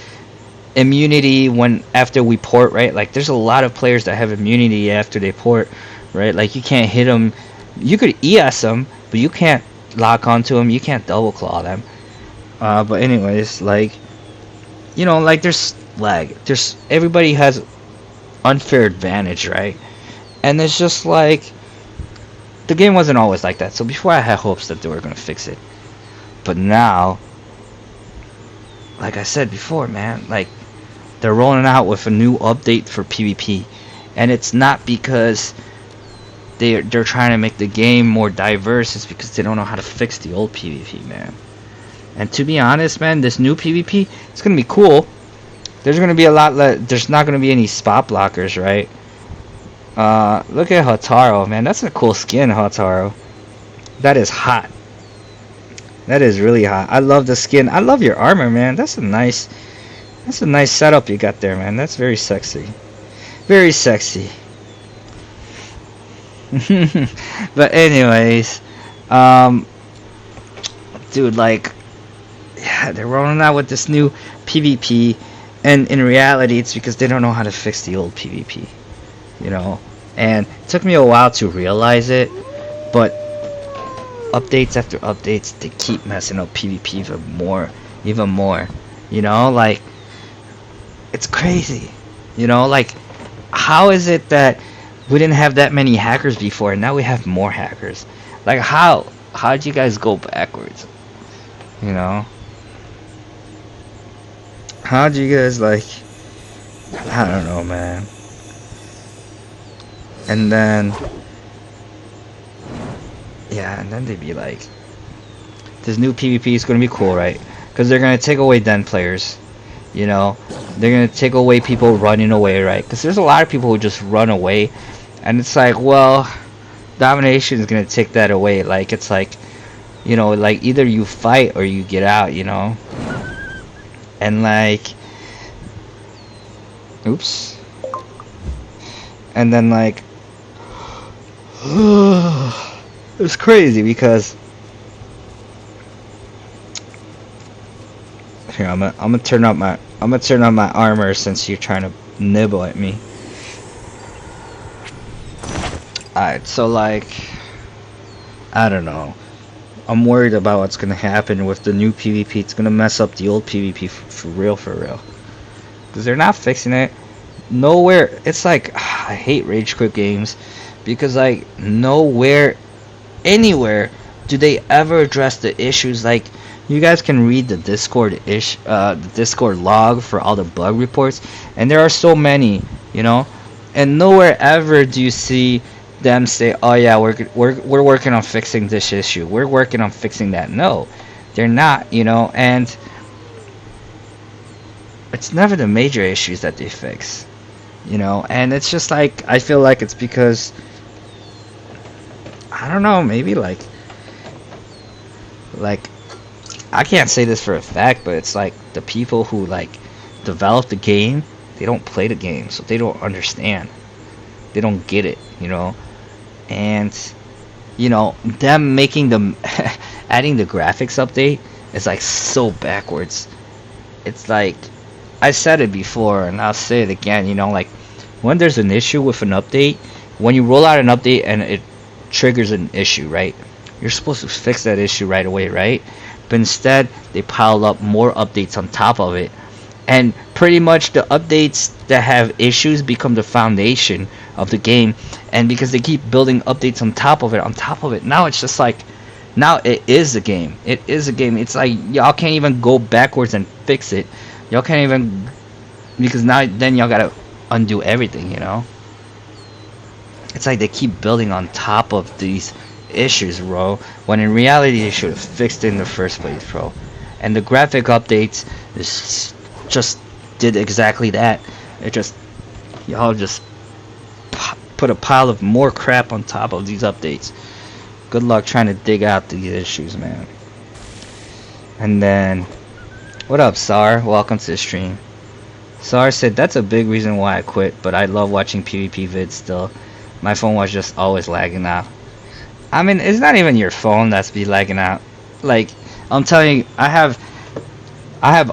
immunity when after we port, right? Like, there's a lot of players that have immunity after they port, right? Like, you can't hit them. You could ES them, but you can't lock onto them. You can't double claw them. But anyways, like, you know, like, there's lag. There's, everybody has unfair advantage, right? And it's just like, the game wasn't always like that. So before, I had hopes that they were gonna fix it. But now, like I said before, man, like, they're rolling out with a new update for PvP, and it's not because they're trying to make the game more diverse. It's because they don't know how to fix the old PvP, man. And to be honest, man, this new PvP, it's gonna be cool. There's gonna be a lot. There's not gonna be any spot blockers, right? Look at Hataro, man. That's a cool skin, Hataro. That is hot. That is really hot. I love the skin. I love your armor, man. That's a nice setup you got there, man. That's very sexy. Very sexy. But anyways, dude, like, yeah, they're rolling out with this new PvP, and in reality, it's because they don't know how to fix the old PvP, you know. And it took me a while to realize it, but updates after updates, they keep messing up PvP even more, you know. Like, it's crazy, you know. Like, how is it that we didn't have that many hackers before, and now we have more hackers? Like, how'd you guys go backwards, you know? How'd you guys, like, I don't know, man. And then, yeah, and then they'd be like, this new PvP is gonna be cool, right? Because they're gonna take away den players, you know. They're gonna take away people running away, right? Because there's a lot of people who just run away, and it's like, well, domination is gonna take that away. Like, it's like, you know, like, either you fight or you get out, you know. And like, oops. And then, like, it's crazy because here, I'm gonna turn up my armor since you're trying to nibble at me. Alright, so, like, I don't know. I'm worried about what's gonna happen with the new PvP. It's gonna mess up the old PvP for real. Because they're not fixing it. Nowhere. It's like, I hate rage quit games. Because, like, nowhere, anywhere, do they ever address the issues. Like, you guys can read the Discord log for all the bug reports. And there are so many, you know. And nowhere ever do you see them say, oh yeah, we're working on fixing this issue, we're working on fixing that. No, they're not, you know. And it's never the major issues that they fix, you know. And it's just like, I feel like it's because, I don't know, maybe like I can't say this for a fact, but it's like the people who like develop the game, they don't play the game, so they don't understand. They don't get it, you know. And you know, them making them adding the graphics update is like so backwards. It's like I said it before and I'll say it again, you know, like when there's an issue with an update, when you roll out an update and it triggers an issue, right? You're supposed to fix that issue right away, right? But instead, they pile up more updates on top of it. And pretty much the updates that have issues become the foundation of the game. And because they keep building updates on top of it, now it's just like, now it is a game. It is a game. It's like y'all can't even go backwards and fix it. Y'all can't even, because now then y'all gotta undo everything, you know? It's like they keep building on top of these issues, bro, when in reality they should have fixed it in the first place, bro. And the graphic updates just did exactly that. It just, y'all just put a pile of more crap on top of these updates. Good luck trying to dig out these issues, man. And then, what up, Sar? Welcome to the stream. Sar said, that's a big reason why I quit, but I love watching PvP vids still. My phone was just always lagging out. I mean, it's not even your phone that's be lagging out. Like, I'm telling you, I have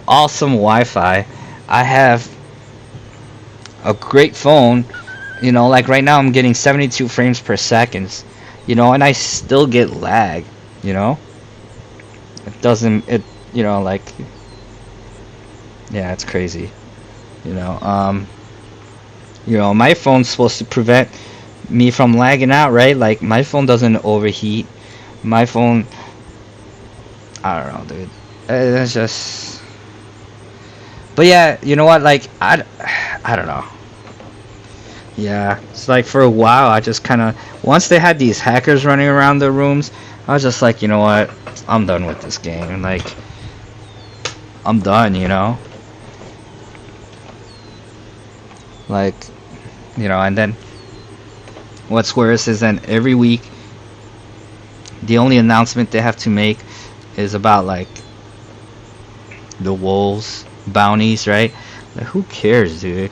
awesome Wi-Fi. I have a great phone. You know, like right now I'm getting 72 frames per second. You know, and I still get lag. You know, it doesn't. It, you know, like, yeah, it's crazy. You know, my phone's supposed to prevent me from lagging out, right? Like, my phone doesn't overheat. My phone, I don't know, dude. It's just, but yeah, you know what? Like, I don't know. Yeah, it's like for a while I just kind of, once they had these hackers running around the rooms, I was just like, you know what? I'm done with this game. Like, I'm done, you know? Like, you know, and then what's worse is then every week the only announcement they have to make is about like the wolves bounties, right? Like, who cares, dude?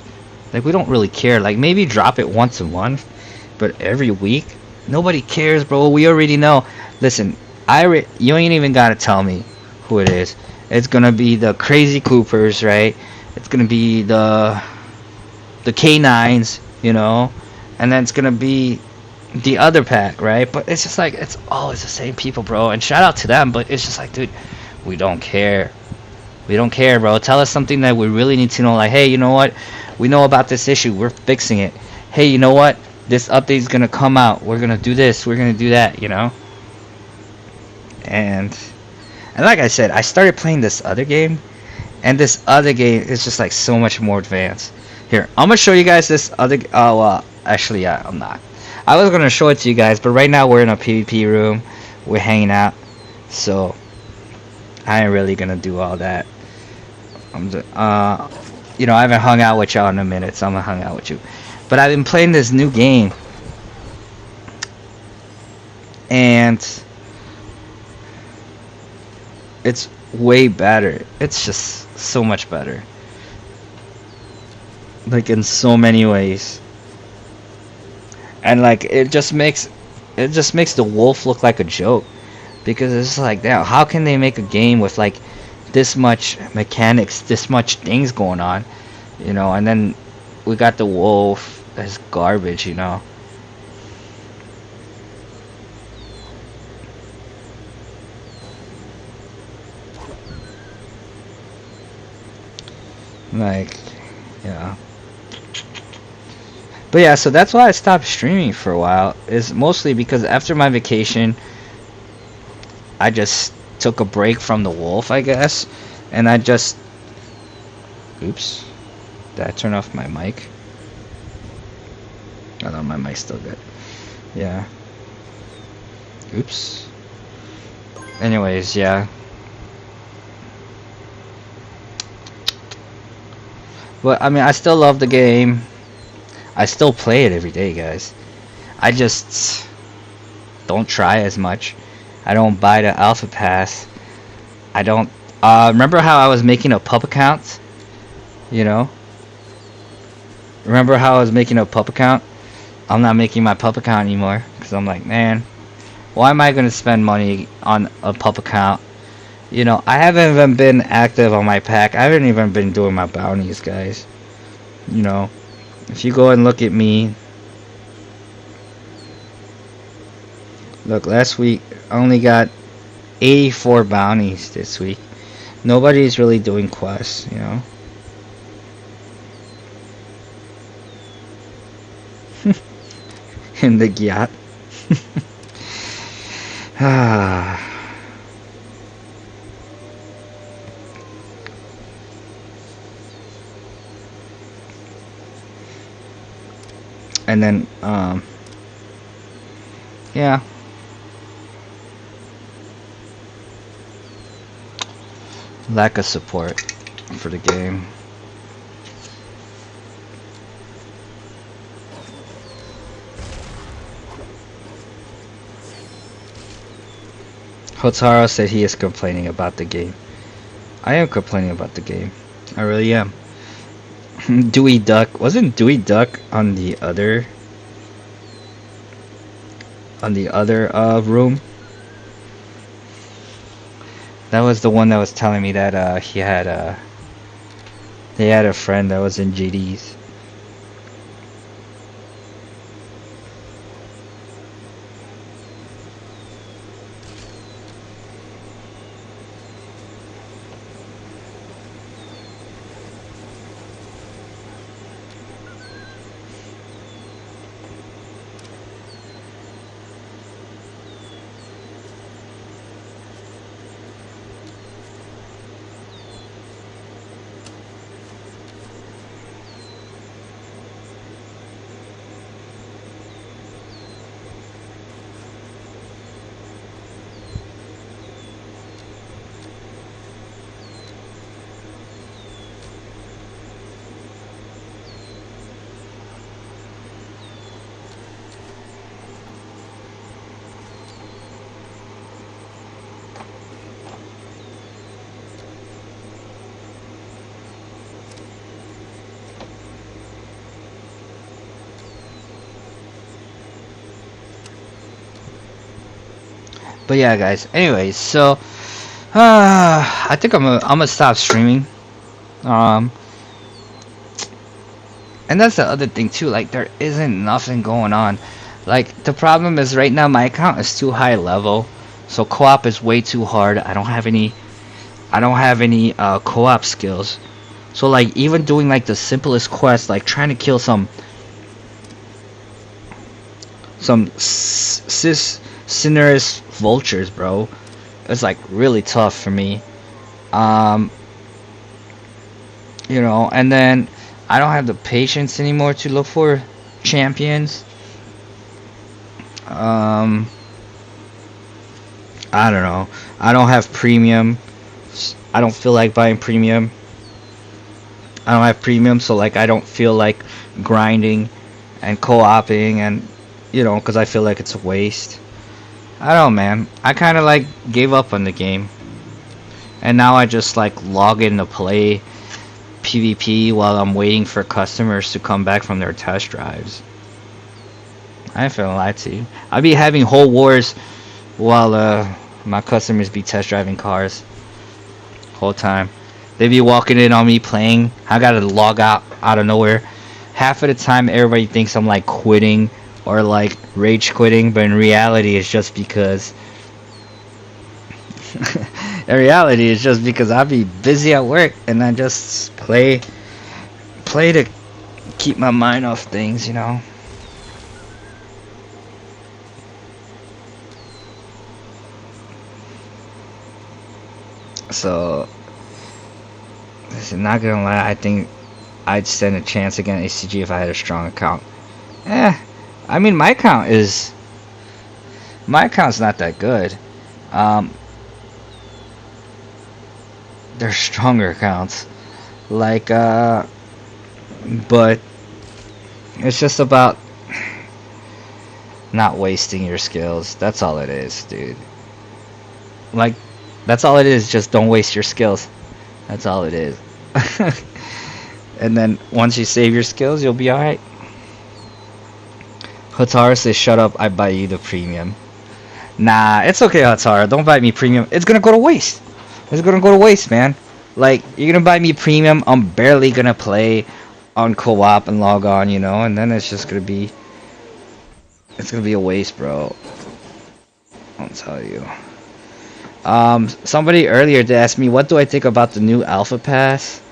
Like, we don't really care. Like, maybe drop it once a month, but every week, nobody cares, bro. We already know. Listen, you ain't even gotta tell me who it is. It's gonna be the crazy Coopers, right? It's gonna be the K9s, you know, and then it's gonna be the other pack, right? But it's just like, it's always the same people, bro. And shout out to them, but it's just like, dude, we don't care. We don't care, bro. Tell us something that we really need to know. Like, hey, you know what? We know about this issue. We're fixing it. Hey, you know what? This update is gonna come out. We're gonna do this. We're gonna do that. You know. And like I said, I started playing this other game, and this other game is just like so much more advanced. Here, I'm gonna show you guys this other. Oh, well, actually, yeah, I'm not. I was gonna show it to you guys, but right now we're in a PvP room. We're hanging out, so I ain't really gonna do all that. I'm just, you know, I haven't hung out with y'all in a minute, so I'm gonna hang out with you. But I've been playing this new game, and it's way better. It's just so much better. Like, in so many ways. And like, it just makes the wolf look like a joke, because it's like, damn, how can they make a game with like this much mechanics, this much things going on, you know, and then we got the wolf as garbage, you know. Like, yeah. But yeah, so that's why I stopped streaming for a while. Is mostly because after my vacation, I just took a break from the wolf, I guess, and I just, oops, did I turn off my mic? I thought my mic's still good. Yeah. Oops. Anyways, yeah. But I mean, I still love the game. I still play it every day, guys. I just don't try as much. I don't buy the alpha pass. I don't. Remember how I was making a pup account? You know? Remember how I was making a pup account? I'm not making my pup account anymore. Because I'm like, man, why am I going to spend money on a pup account? You know, I haven't even been active on my pack. I haven't even been doing my bounties, guys. You know, if you go and look at me. Look, last week I only got 84 bounties this week. Nobody's really doing quests, you know. In the yacht. And then, yeah. Lack of support for the game. Hotaro said he is complaining about the game. I am complaining about the game. I really am. Dewey Duck. Wasn't Dewey Duck on the other room? That was the one that was telling me that he had a friend that was in GDs. But yeah, guys. Anyways, so I think I'm gonna stop streaming. And that's the other thing too. Like, there isn't nothing going on. Like, the problem is right now my account is too high level, so co-op is way too hard. I don't have any co-op skills. So like, even doing like the simplest quest, like trying to kill some cinerous vultures, bro, it's like really tough for me. You know, and then I don't have the patience anymore to look for champions. I don't know. I don't have premium. I don't feel like buying premium. I don't have premium, so like I don't feel like grinding and co-oping, and you know, because I feel like it's a waste. I don't know, man. I kind of like gave up on the game, and now I just like log in to play PvP while I'm waiting for customers to come back from their test drives. I ain't finna lie to you. I be having whole wars while my customers be test driving cars whole time. They be walking in on me playing. I gotta log out of nowhere. Half of the time everybody thinks I'm like quitting or like rage quitting, but in reality it's just because I be busy at work and I just play to keep my mind off things, you know. So, listen, not gonna lie, I think I'd stand a chance against ACG if I had a strong account. I mean, my account's not that good. There's stronger accounts, like but it's just about not wasting your skills. That's all it is, dude. Like, That's all it is. Just don't waste your skills. That's all it is. And then once you save your skills, you'll be alright. Hotaru says, shut up, I buy you the premium. Nah, it's okay, Hotaru. Don't buy me premium. It's gonna go to waste. It's gonna go to waste, man. Like, you're gonna buy me premium, I'm barely gonna play on co-op and log on, you know, and then it's just gonna be... It's gonna be a waste, bro. I'll tell you. Somebody earlier did ask me, what do I think about the new Alpha Pass?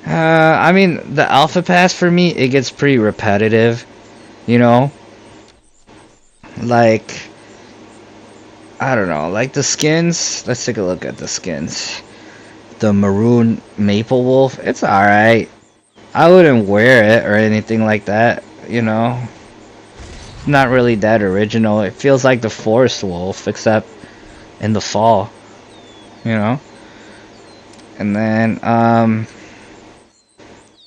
I mean, the Alpha Pass for me, it gets pretty repetitive, you know? Like, I don't know, like the skins, let's take a look at the skins. The Maroon Maple Wolf, it's alright. I wouldn't wear it or anything like that, you know? It's not really that original. It feels like the Forest Wolf, except in the fall, you know? And then, I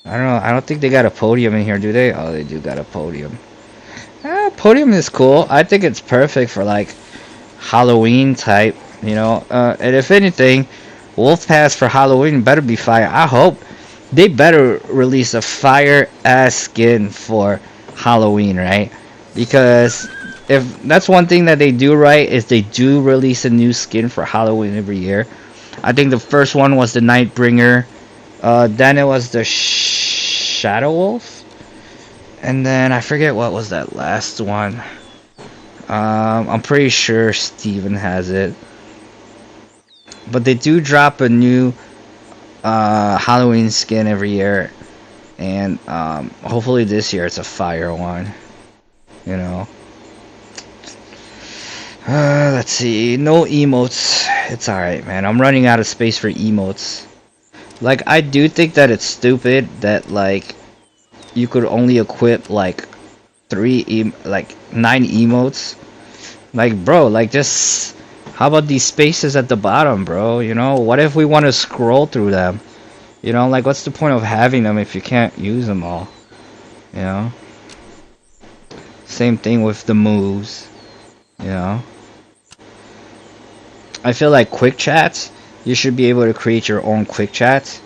don't know, I don't think they got a podium in here, do they? Oh, they do got a podium. Podium is cool. I think it's perfect for, like, Halloween type, you know? And if anything, Wolf Pass for Halloween better be fire. I hope they better release a fire-ass skin for Halloween, right? Because if that's one thing that they do right, is they do release a new skin for Halloween every year. I think the first one was the Nightbringer. Then it was the Shadow Wolf. And then I forget what was that last one. I'm pretty sure Steven has it. But they do drop a new Halloween skin every year. And hopefully this year it's a fire one. You know. Let's see. No emotes. It's alright, man. I'm running out of space for emotes. Like, I do think that it's stupid that, like, you could only equip, like, 9 emotes. Like, bro, like, just... How about these spaces at the bottom, bro? You know? What if we want to scroll through them? You know? Like, what's the point of having them if you can't use them all? You know? Same thing with the moves. You know? I feel like quick chats, you should be able to create your own quick chats.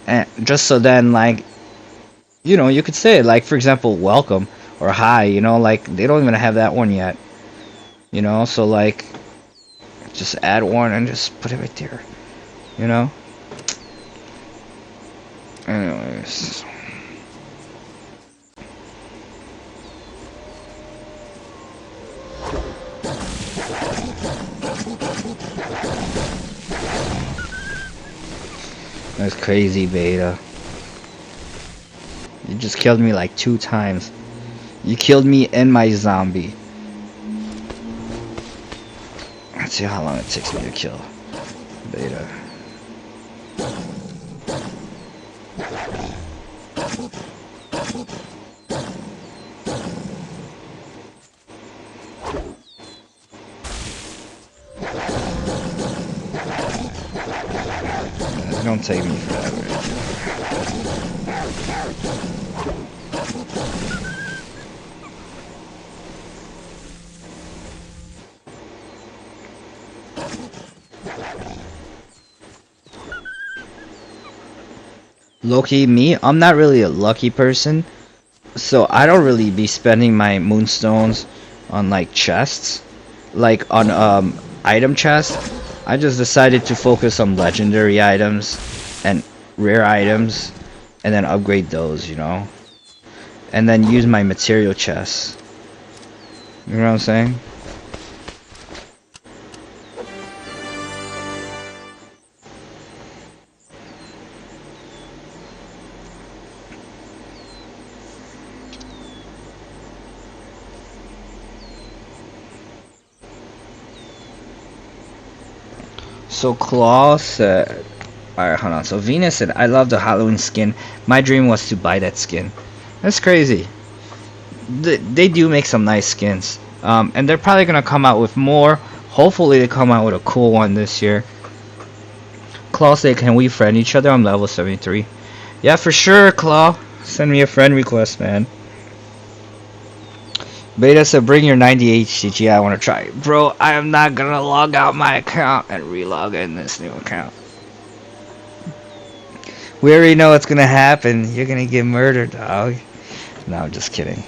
And just so then, like, you know, you could say, like, for example, welcome or hi, you know, like, they don't even have that one yet. You know, so, like, just add one and just put it right there. You know? Anyways. That's crazy, Beta. You just killed me like 2 times. You killed me and my zombie. Let's see how long it takes me to kill Beta. It's gonna take me forever. Low-key, me, I'm not really a lucky person, so I don't really be spending my moonstones on like chests, like on item chests. I just decided to focus on legendary items and rare items, and then upgrade those, you know, and then use my material chests. You know what I'm saying? So Claw said, alright, hold on. So Venus said, I love the Halloween skin. My dream was to buy that skin. That's crazy. They do make some nice skins. And they're probably going to come out with more. Hopefully they come out with a cool one this year. Claw said, can we friend each other? I'm level 73. Yeah, for sure, Claw. Send me a friend request, man. Beta said, bring your 90 HCG, I want to try it. Bro, I am not gonna log out my account and relog in this new account. We already know what's gonna happen. You're gonna get murdered, dog. No, I'm just kidding.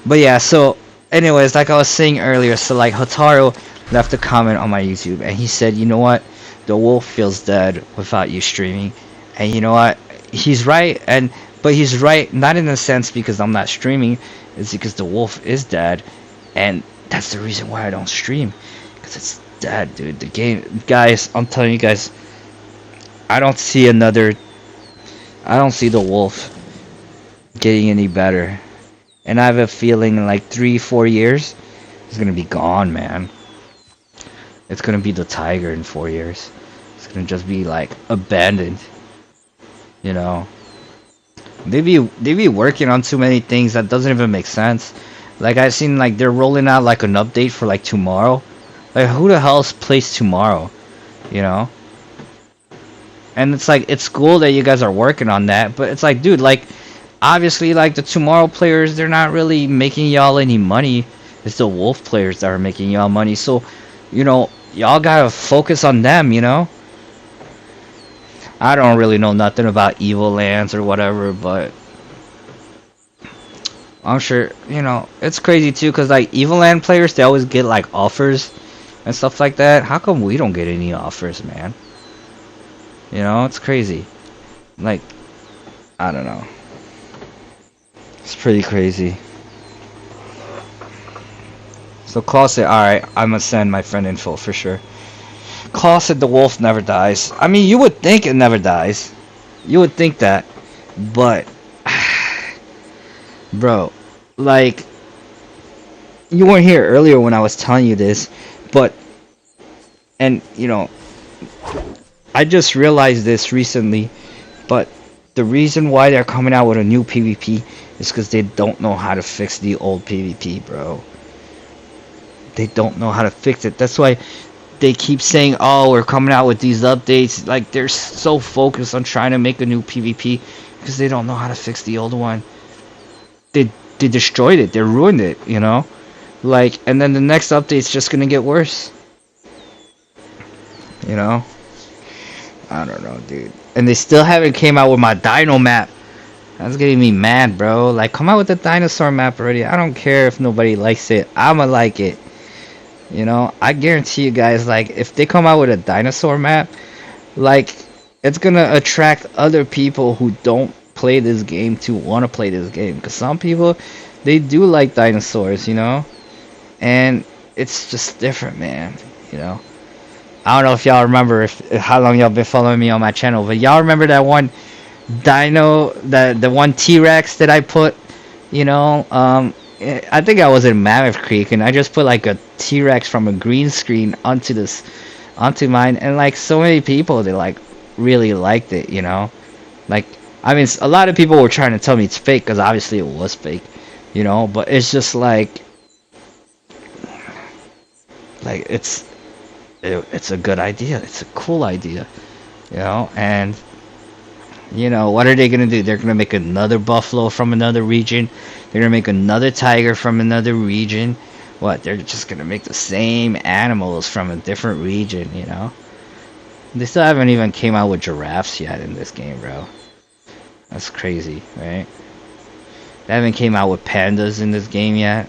But yeah, so anyways, like I was saying earlier, so like Hotaru left a comment on my YouTube and he said, you know what? The wolf feels dead without you streaming. And you know what? He's right, but he's right not in a sense because I'm not streaming, it's because the wolf is dead, and that's the reason why I don't stream. Because it's dead, dude. The game, guys, I'm telling you guys, I don't see the wolf getting any better. And I have a feeling in like 3-4 years, it's gonna be gone, man. It's gonna be the tiger in 4 years. It's gonna just be like abandoned. You know, they be working on too many things that doesn't even make sense. Like I've seen like they're rolling out like an update for like tomorrow. Like who the hell plays tomorrow? You know? And it's like it's cool that you guys are working on that, but it's like, dude, like obviously like the tomorrow players, they're not really making y'all any money. It's the wolf players that are making y'all money. So, you know, y'all gotta focus on them, you know? I don't really know nothing about Evil Lands or whatever, but I'm sure, you know, it's crazy too, because like Evil Land players, they always get like offers and stuff like that. How come we don't get any offers, man? You know, it's crazy. Like, I don't know. It's pretty crazy. So Claw said, alright, I'm gonna send my friend info for sure. Claw said the wolf never dies. I mean, you would think it never dies. You would think that. But, bro, like, you weren't here earlier when I was telling you this, but, and, you know, I just realized this recently, but the reason why they're coming out with a new PvP is because they don't know how to fix the old PvP, bro. They don't know how to fix it. That's why they keep saying, oh, we're coming out with these updates. Like, they're so focused on trying to make a new PvP because they don't know how to fix the old one. They destroyed it. They ruined it, you know? Like, and then the next update's just gonna get worse. You know? I don't know, dude. And they still haven't came out with my dino map. That's getting me mad, bro. Like, come out with the dinosaur map already. I don't care if nobody likes it. I'ma like it. You know, I guarantee you guys, like, if they come out with a dinosaur map, like, it's gonna attract other people who don't play this game to want to play this game. Because some people, they do like dinosaurs, you know? And it's just different, man, you know? I don't know if y'all remember how long y'all been following me on my channel, but y'all remember that one dino, the one T-Rex that I put, you know, I think I was in Mammoth Creek, and I just put like a T-Rex from a green screen onto mine, and like so many people, they like really liked it, you know? Like, I mean, a lot of people were trying to tell me it's fake, because obviously it was fake, you know? But it's just like it's a good idea. It's a cool idea, you know? And you know, what are they gonna do? They're gonna make another buffalo from another region. They're gonna make another tiger from another region. What? They're just gonna make the same animals from a different region, you know? They still haven't even came out with giraffes yet in this game, bro. That's crazy, right? They haven't came out with pandas in this game yet.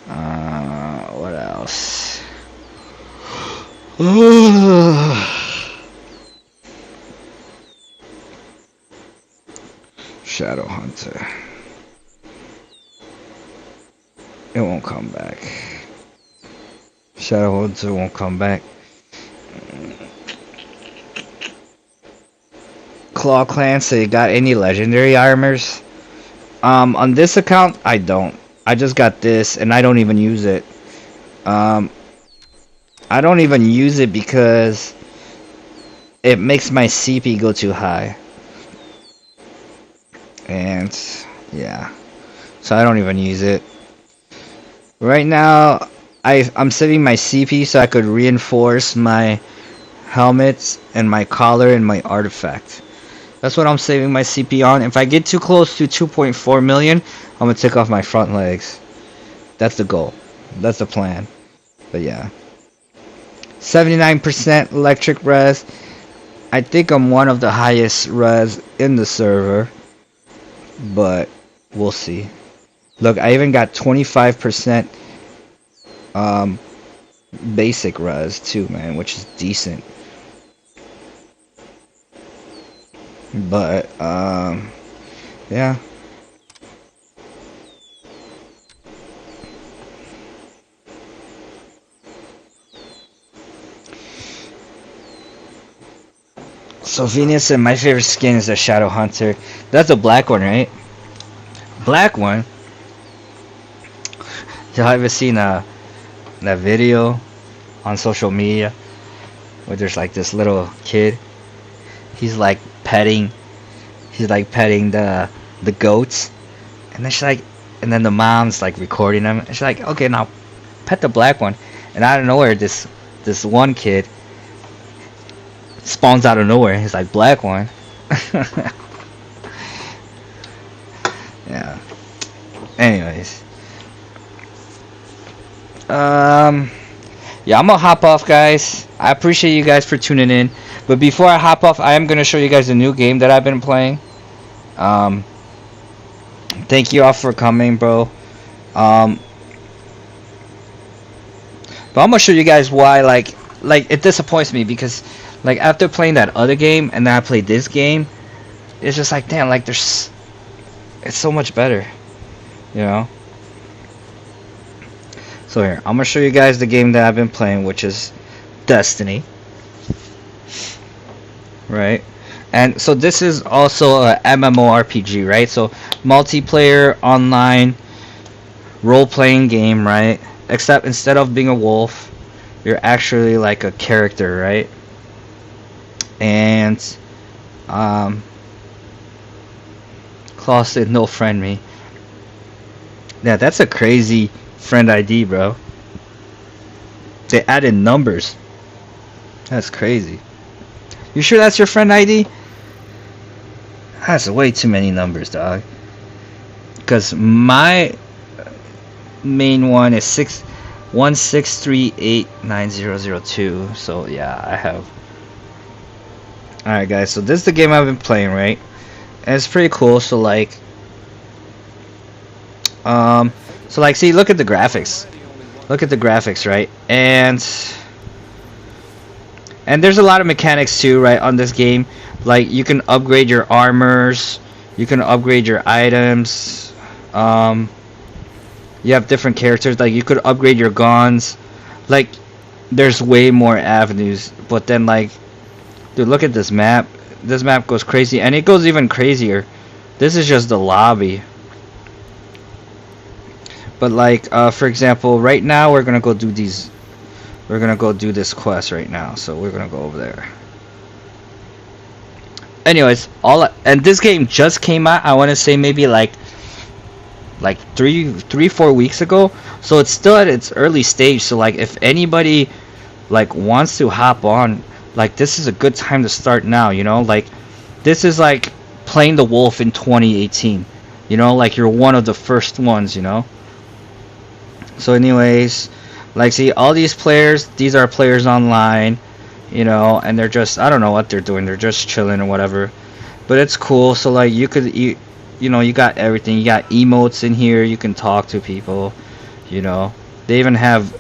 What else? Shadow Hunter. It won't come back. Shadow Hunter won't come back. Claw Clan say, got any legendary armors? On this account, I don't. I just got this, and I don't even use it. I don't even use it because it makes my CP go too high. And yeah, so I don't even use it right now. I'm setting my CP so I could reinforce my helmets and my collar and my artifact. That's what I'm saving my CP on. If I get too close to 2.4 million, I'm gonna take off my front legs. That's the goal. That's the plan. But yeah. 79% electric res. I think I'm one of the highest res in the server. But we'll see. Look, I even got 25% basic res too, man, which is decent. But yeah. So Venus said my favorite skin is the Shadow Hunter. That's a black one, right? Black one. Y'all ever seen that video on social media where there's like this little kid? He's like petting the goats, and then she's like, and then the mom's like recording him. And she's like, okay, now pet the black one. And out of nowhere, this one kid spawns out of nowhere. He's like, black one. Yeah. Anyways. Yeah, I'm gonna hop off, guys. I appreciate you guys for tuning in. But before I hop off, I am gonna show you guys a new game that I've been playing. Thank you all for coming, bro. But I'm gonna show you guys why, like it disappoints me, because like after playing that other game and then I played this game, it's just like, damn, like it's so much better, you know. So here, I'm gonna show you guys the game that I've been playing, which is Destiny. Right? And so this is also a MMORPG, right? So multiplayer, online, role-playing game, right? Except instead of being a wolf, you're actually like a character, right? And Claw said no friend me. Yeah, that's a crazy friend ID, bro. They added numbers. That's crazy. You sure that's your friend ID? That's way too many numbers, dog. Because my main one is 163890002. So yeah, I have. Alright, guys. So this is the game I've been playing, right? And it's pretty cool. So like, see, look at the graphics. Look at the graphics, right? And there's a lot of mechanics too, right, on this game. Like you can upgrade your armors, you can upgrade your items. You have different characters. Like you could upgrade your guns. Like there's way more avenues. But then like, dude, look at this map. This map goes crazy, and it goes even crazier. This is just the lobby. But like, for example, right now we're gonna go do these. We're gonna go do this quest right now, so we're gonna go over there. Anyways, and this game just came out. I want to say maybe like 4 weeks ago. So it's still at its early stage. So like, if anybody like wants to hop on, like this is a good time to start now. You know, like this is like playing the wolf in 2018. You know, like you're one of the first ones. You know. So anyways, like see all these players, these are players online, you know, and they're just, I don't know what they're doing, they're just chilling or whatever. But it's cool. So like you know, you got everything. You got emotes in here, you can talk to people, you know. They even have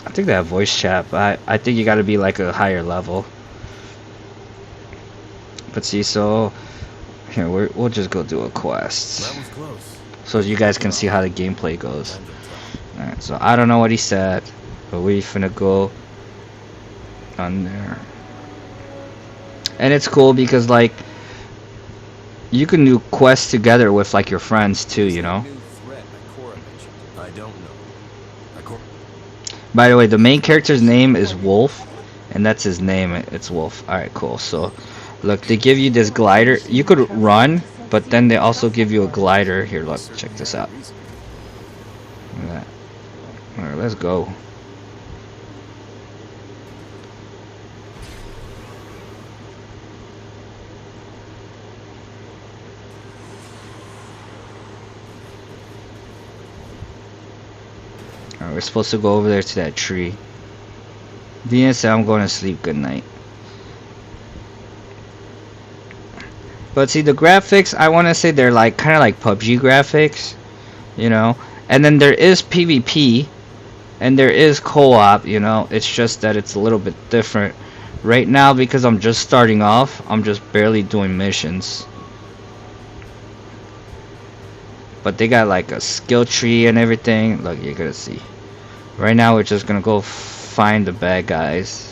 I think they have voice chat, but I think you got to be like a higher level. But see, so here we'll just go do a quest. That was close. So you guys can see how the gameplay goes. Alright, so I don't know what he said, but we finna go on there. And it's cool because like you can do quests together with like your friends too, you know. By the way, the main character's name is Wolf, and that's his name. It's Wolf. Alright, cool. So look, they give you this glider. You could run, but then they also give you a glider. Here, look, check this out. Look at that. Alright, let's go. Alright, we're supposed to go over there to that tree. Venus, I'm going to sleep. Good night. But see, the graphics, I want to say they're like kind of like PUBG graphics, you know. And then there is PvP, and there is co-op, you know. It's just that it's a little bit different right now because I'm just starting off. I'm just barely doing missions. But they got like a skill tree and everything. Look, you're gonna see. Right now, we're just gonna go find the bad guys.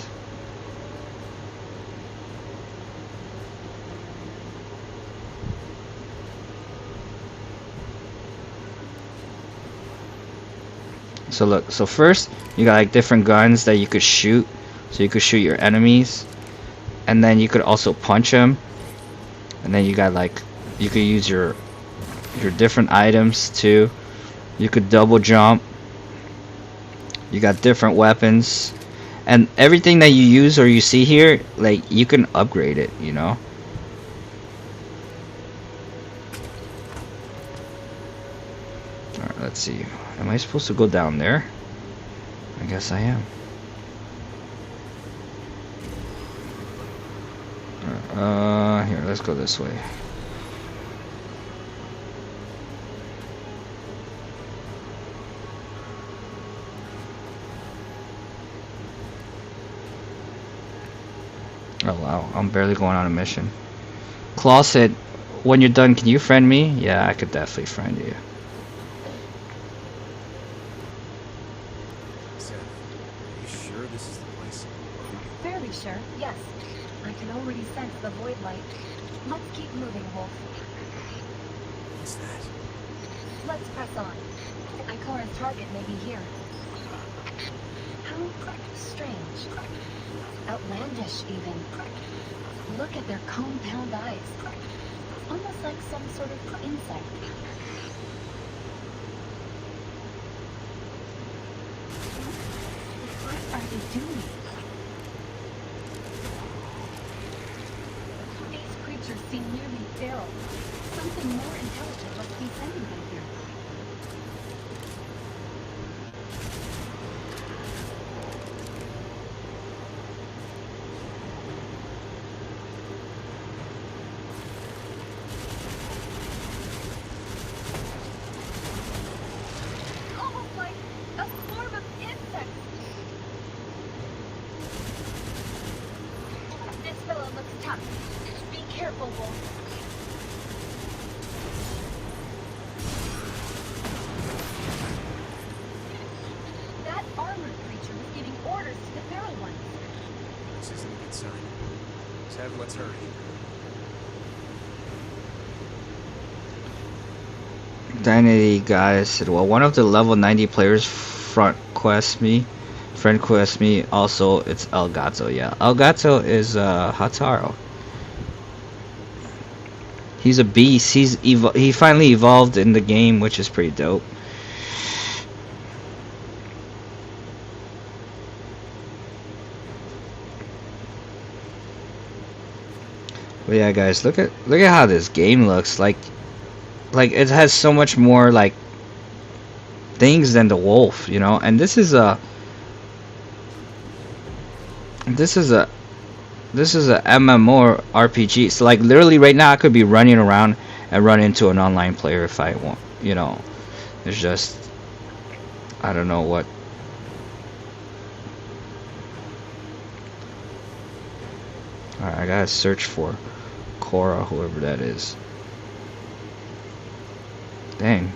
So look, so first you got like different guns that you could shoot, so you could shoot your enemies, and then you could also punch them, and then you got like, you could use your different items too. You could double jump. You got different weapons, and everything that you use or you see here, like you can upgrade it, you know. Alright, let's see. Am I supposed to go down there? I guess I am. Here, let's go this way. Oh wow, I'm barely going on a mission. Claw said, when you're done, can you friend me? Yeah, I could definitely friend you. Sure, yes. I can already sense the void light. Let's keep moving, Wolf. What's that? Let's press on. Ikara's target may be here. How strange. Outlandish, even. Look at their compound eyes. Almost like some sort of insect. What are they doing? Seem nearly feral. Something more intelligent must be sending them here. Almost like a swarm of insects. This fellow looks tough. Careful, Wolf. That armored creature was giving orders to the feral ones. This isn't a good sign. Sev, let's hurry. Identity guys said, well, one of the level 90 players friend quest me. Also, it's Elgato. Yeah, Elgato is Hataro. He's a beast. He finally evolved in the game, which is pretty dope. But yeah, guys, look at how this game looks. Like it has so much more like things than the Wolf, you know. And this is a MMO RPG. So like literally right now I could be running around and run into an online player if I want, you know. It's just, I don't know what. Alright, I gotta search for Cora, whoever that is. Dang.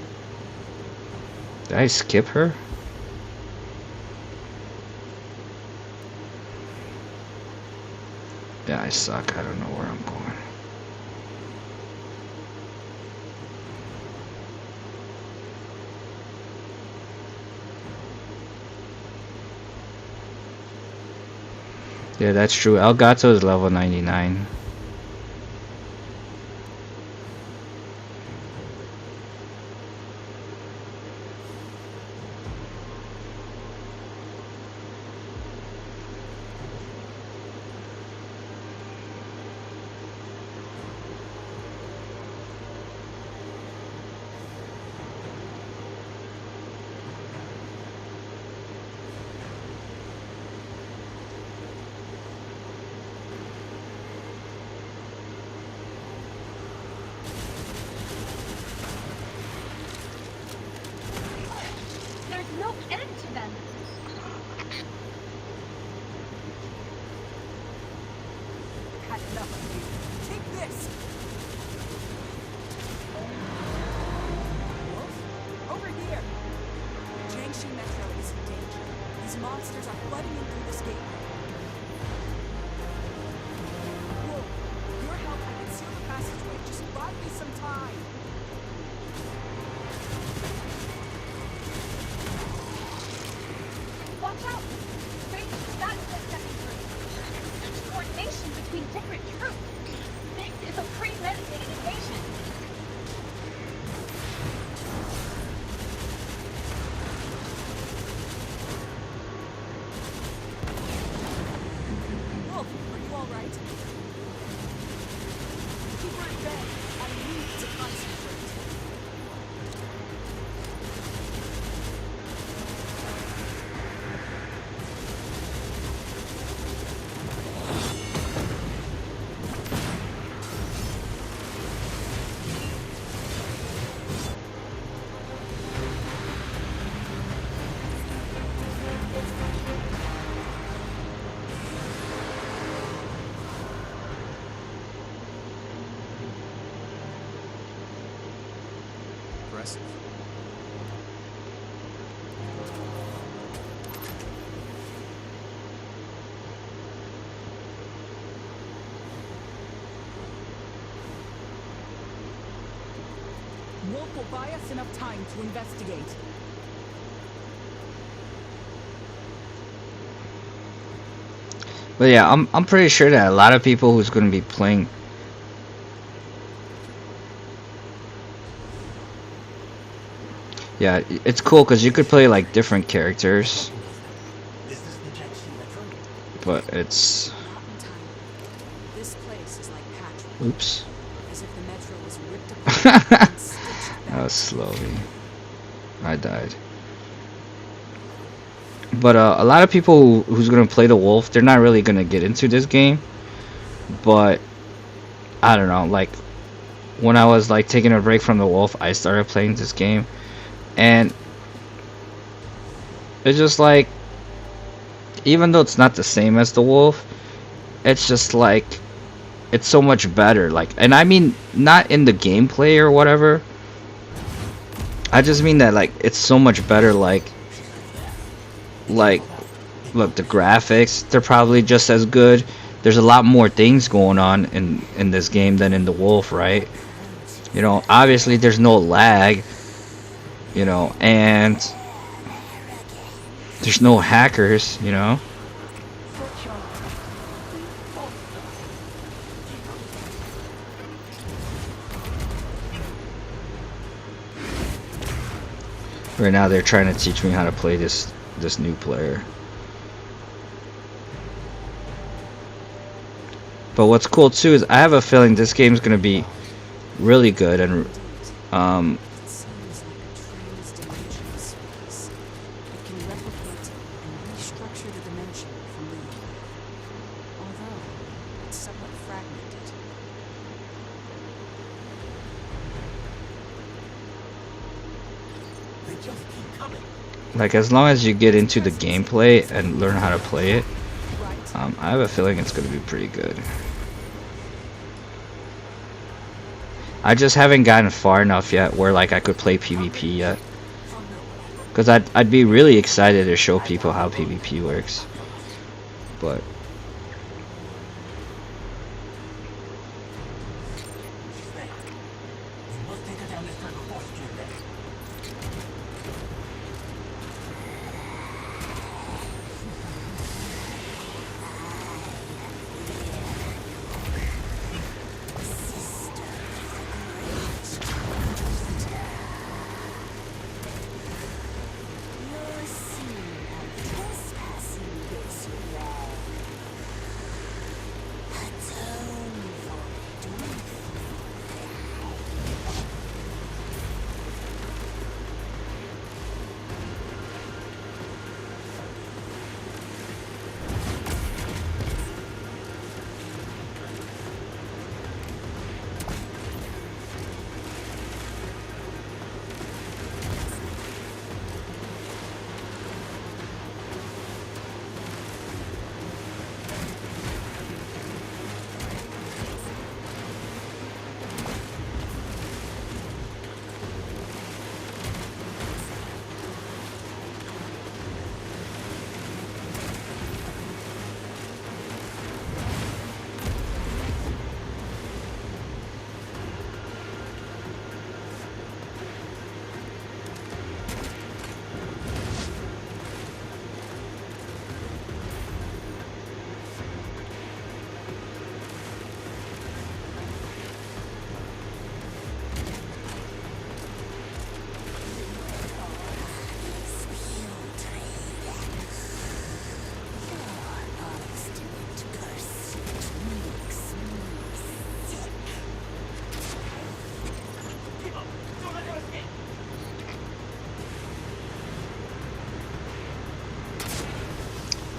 Did I skip her? Yeah, I suck. I don't know where I'm going. Yeah, that's true. Elgato is level 99. monsters are flooding in through this gateway. Wolf, with your help, I can seal the passageway. Just buy me some time. Watch out! Wait, that's the second group. There's coordination between different troops. This is a premeditated invasion. Wolf, are you all right? Keep right there. I need to concentrate. Impressive. Wolf will buy us enough time to investigate. But yeah, I'm pretty sure that a lot of people who's gonna be playing. Yeah, it's cool because you could play like different characters, but it's. Not entirely. This place is like patchwork. Oops. As if the metro was ripped apart and stitched That back. was slowly. I died. But a lot of people who's gonna play the wolf, they're not really gonna get into this game. But I don't know, like when I was like taking a break from the wolf, I started playing this game, and it's just like, even though it's not the same as the wolf, it's just like it's so much better. Like, and I mean not in the gameplay or whatever. I just mean that like it's so much better. Like look, the graphics, they're probably just as good. There's a lot more things going on in this game than in the wolf, right? You know, obviously there's no lag, you know, and there's no hackers, you know. Right now they're trying to teach me how to play this new player. But what's cool too is I have a feeling this game's gonna be really good, and It seems like a trans-dimensional space. It can replicate and restructure the dimension from within. Although, it's somewhat fragmented. like as long as you get into the gameplay and learn how to play it, Right. I have a feeling it's gonna be pretty good. I just haven't gotten far enough yet where like I could play PvP yet, because I'd be really excited to show people how PvP works, but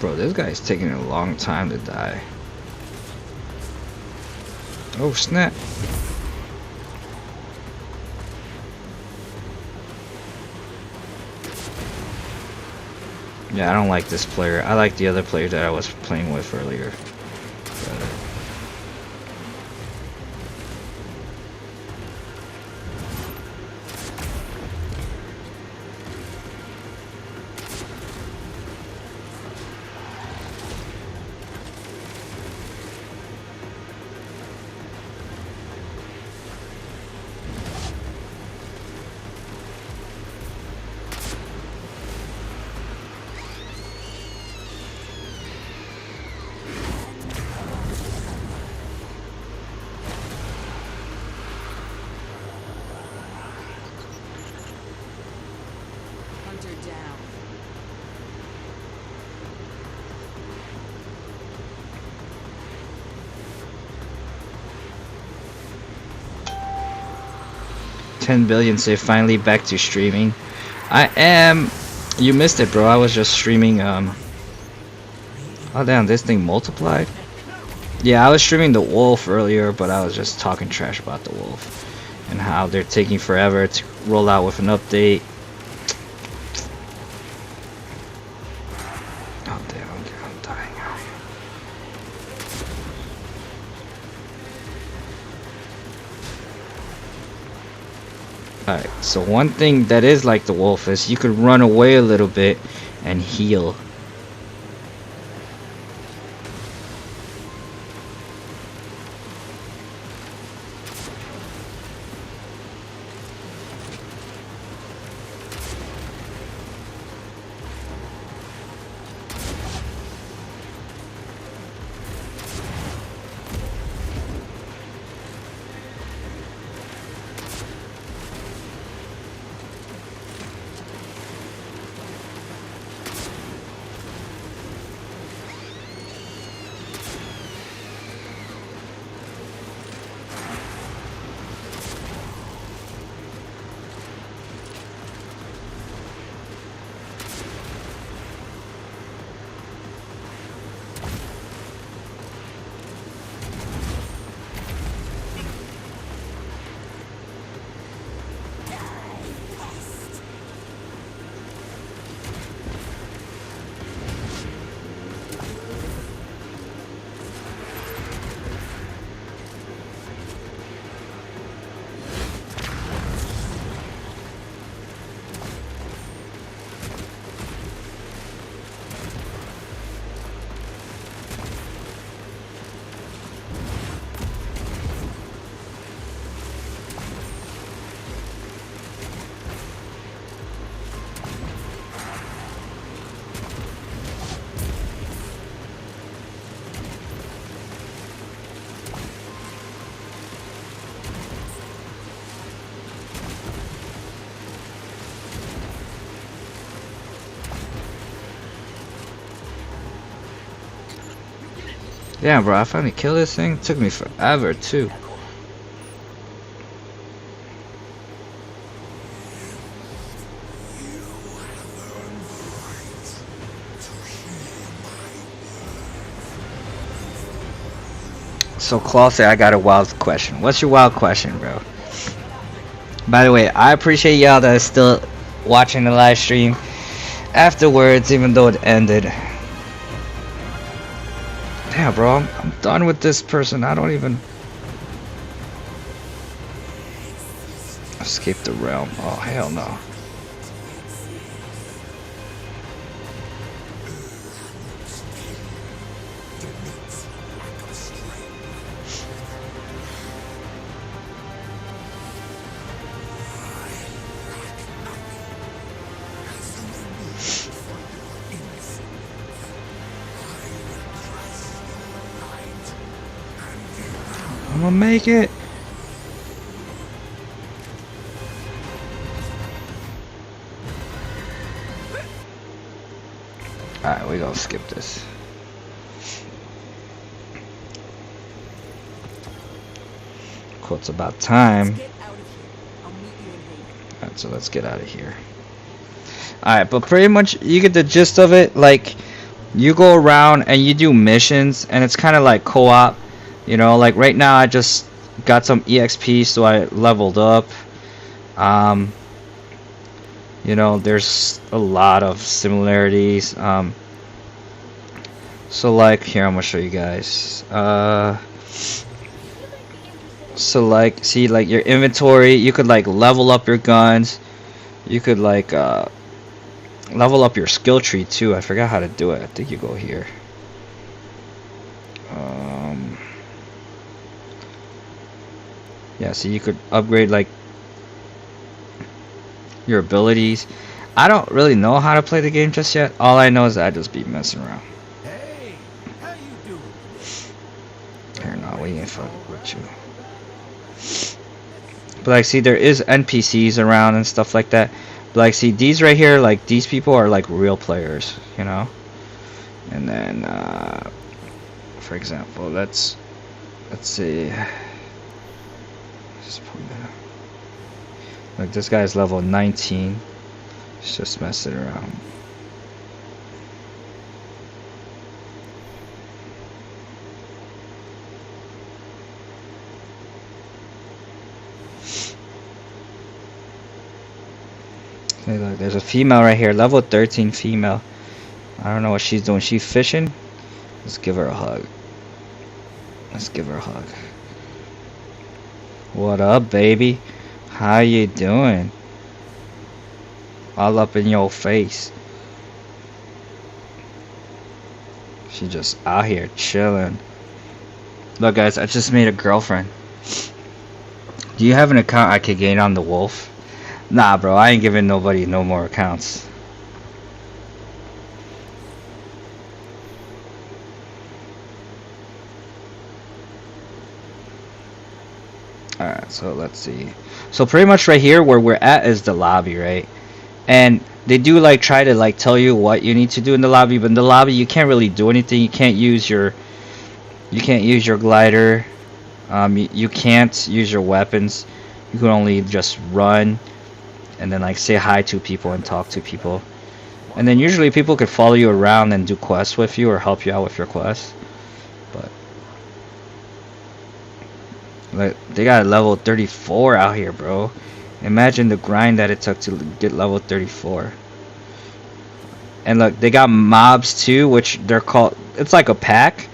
Bro, this guy's taking a long time to die. Oh snap. Yeah, I don't like this player. I like the other player that I was playing with earlier. Better. Hunter down. $10 billion say finally back to streaming. I am. You missed it, bro. I was just streaming. Oh damn, this thing multiplied. Yeah, I was streaming the wolf earlier, but I was just talking trash about the wolf and how they're taking forever to roll out with an update. Oh damn, I'm dying. Alright, so one thing that is like the wolf is you could run away a little bit and heal. Damn, bro, I finally killed this thing. It took me forever, too. So, Claw, I got a wild question. What's your wild question, bro? By the way, I appreciate y'all that are still watching the live stream afterwards, even though it ended. Damn, bro, I'm done with this person. I don't even... Escape the realm. Oh, hell no. I'm gonna make it. Alright, we gonna skip this. Cool, it's about time. Get out of here. I'll meet you in Haven. Alright, so let's get out of here. Alright, but pretty much you get the gist of it. Like, you go around and you do missions, and it's kind of like co-op. You know, like right now I just got some EXP, so I leveled up. You know, there's a lot of similarities. So like here, I'm gonna show you guys. So like, see, like your inventory, you could like level up your guns. You could like level up your skill tree too. I forgot how to do it. I think you go here. Yeah, so you could upgrade like your abilities. I don't really know how to play the game just yet. All I know is that I just be messing around. Hey, how you doing? Here, no, we ain't fucking with you. But like, see, there is NPCs around and stuff like that. But like, see, these right here, like these people are like real players, you know. And then, for example, let's see. Just point that out. Like this guy's level 19. He's just messing around. Hey, look, there's a female right here, level 13 female. I don't know what she's doing. She's fishing. Let's give her a hug. Let's give her a hug. What up, baby? How you doing? All up in your face. She just out here chilling. Look, guys, I just made a girlfriend. Do you have an account I could gain on the Wolf? Nah, bro, I ain't giving nobody no more accounts. Alright, so let's see. So pretty much right here where we're at is the lobby, right? And they do like try to like tell you what you need to do in the lobby, but in the lobby you can't really do anything. You can't use your glider. You can't use your weapons. You can only just run and then like say hi to people and talk to people. And then usually people could follow you around and do quests with you or help you out with your quests. But like, they got level 34 out here, bro. Imagine the grind that it took to get level 34. And look, they got mobs too, which they're called, it's like a pack,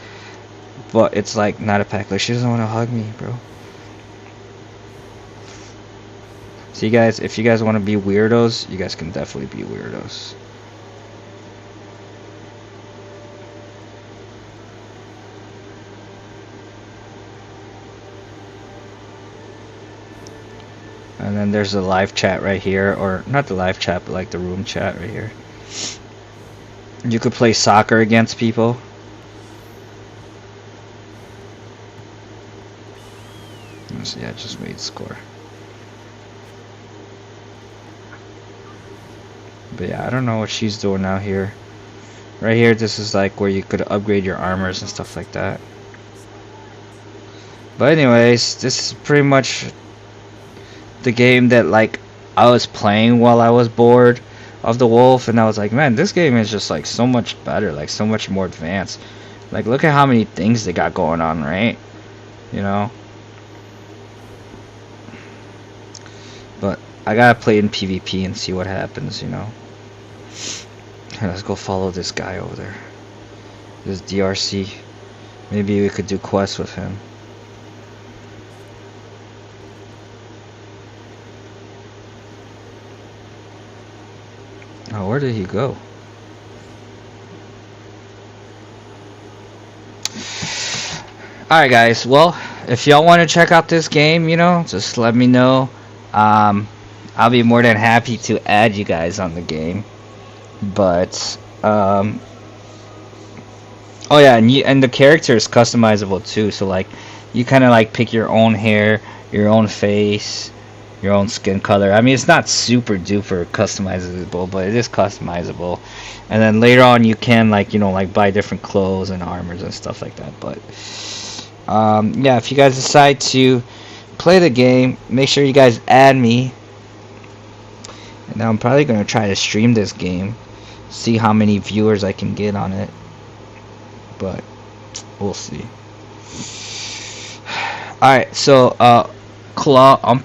but it's like not a pack. Like, she doesn't want to hug me, bro. So you guys, if you guys want to be weirdos, you guys can definitely be weirdos. And then there's the live chat right here, or not the live chat, but like the room chat right here. You could play soccer against people. So yeah, I just made score. But yeah, I don't know what she's doing out here. Right here, this is like where you could upgrade your armors and stuff like that. But anyways, this is pretty much the game that like I was playing while I was bored of the Wolf, and I was like, man, this game is just like so much better, like so much more advanced. Like, look at how many things they got going on, right? You know. But I gotta play in PvP and see what happens, you know. Here, let's go follow this guy over there. This DRC. Maybe we could do quests with him. Oh, where did he go? Alright guys, well, if y'all want to check out this game, you know, just let me know. I'll be more than happy to add you guys on the game. But, oh yeah, and the character is customizable too, so like, you kind of like pick your own hair, your own face, your own skin color. I mean, it's not super duper customizable, but it is customizable. And then later on you can like, you know, like buy different clothes and armors and stuff like that. But yeah, if you guys decide to play the game, make sure you guys add me. And now I'm probably gonna try to stream this game, see how many viewers I can get on it. but we'll see. Alright, so Claw, I'm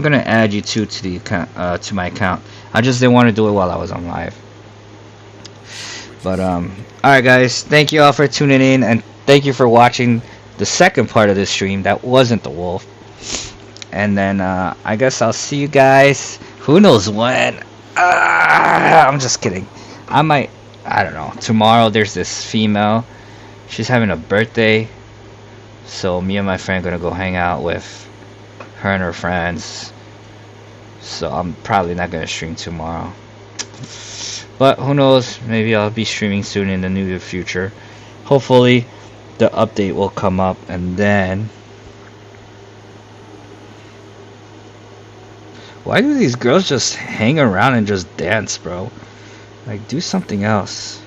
gonna add you two to the account, to my account. I just didn't want to do it while I was on live. But alright guys, thank you all for tuning in, and thank you for watching the second part of this stream that wasn't the wolf. And then I guess I'll see you guys, who knows when. I'm just kidding. I don't know, tomorrow there's this female, she's having a birthday, so me and my friend gonna go hang out with her and her friends. So I'm probably not gonna stream tomorrow, but who knows, maybe I'll be streaming soon in the near future. Hopefully the update will come up, and then why do these girls just hang around and just dance, bro? Like, do something else.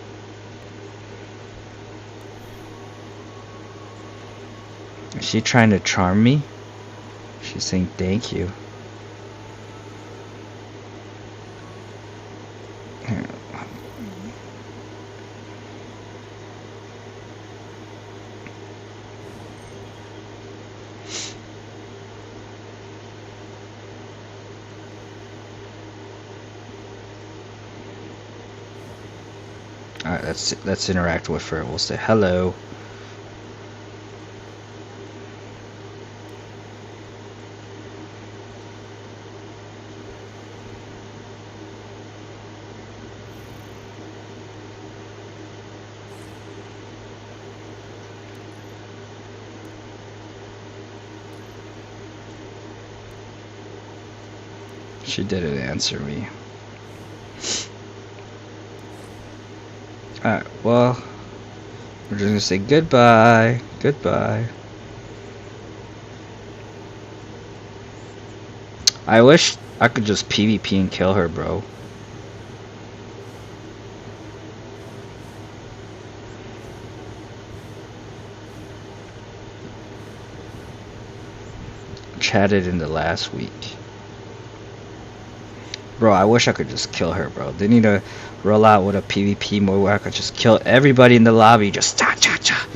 Is she trying to charm me? She's saying thank you. Here. Alright, let's interact with her. We'll say hello. She didn't answer me. Alright, well, we're just gonna say goodbye. Goodbye. I wish I could just PvP and kill her, bro. Chatted in the last week. Bro, I wish I could just kill her, bro. They need to roll out with a PvP mode where I could just kill everybody in the lobby. Just cha-cha-cha.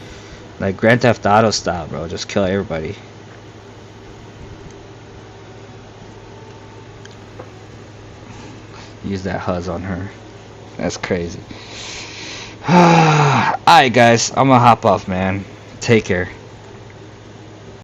Like Grand Theft Auto style, bro. Just kill everybody. Use that Huzz on her. That's crazy. Alright, guys. I'm gonna hop off, man. Take care.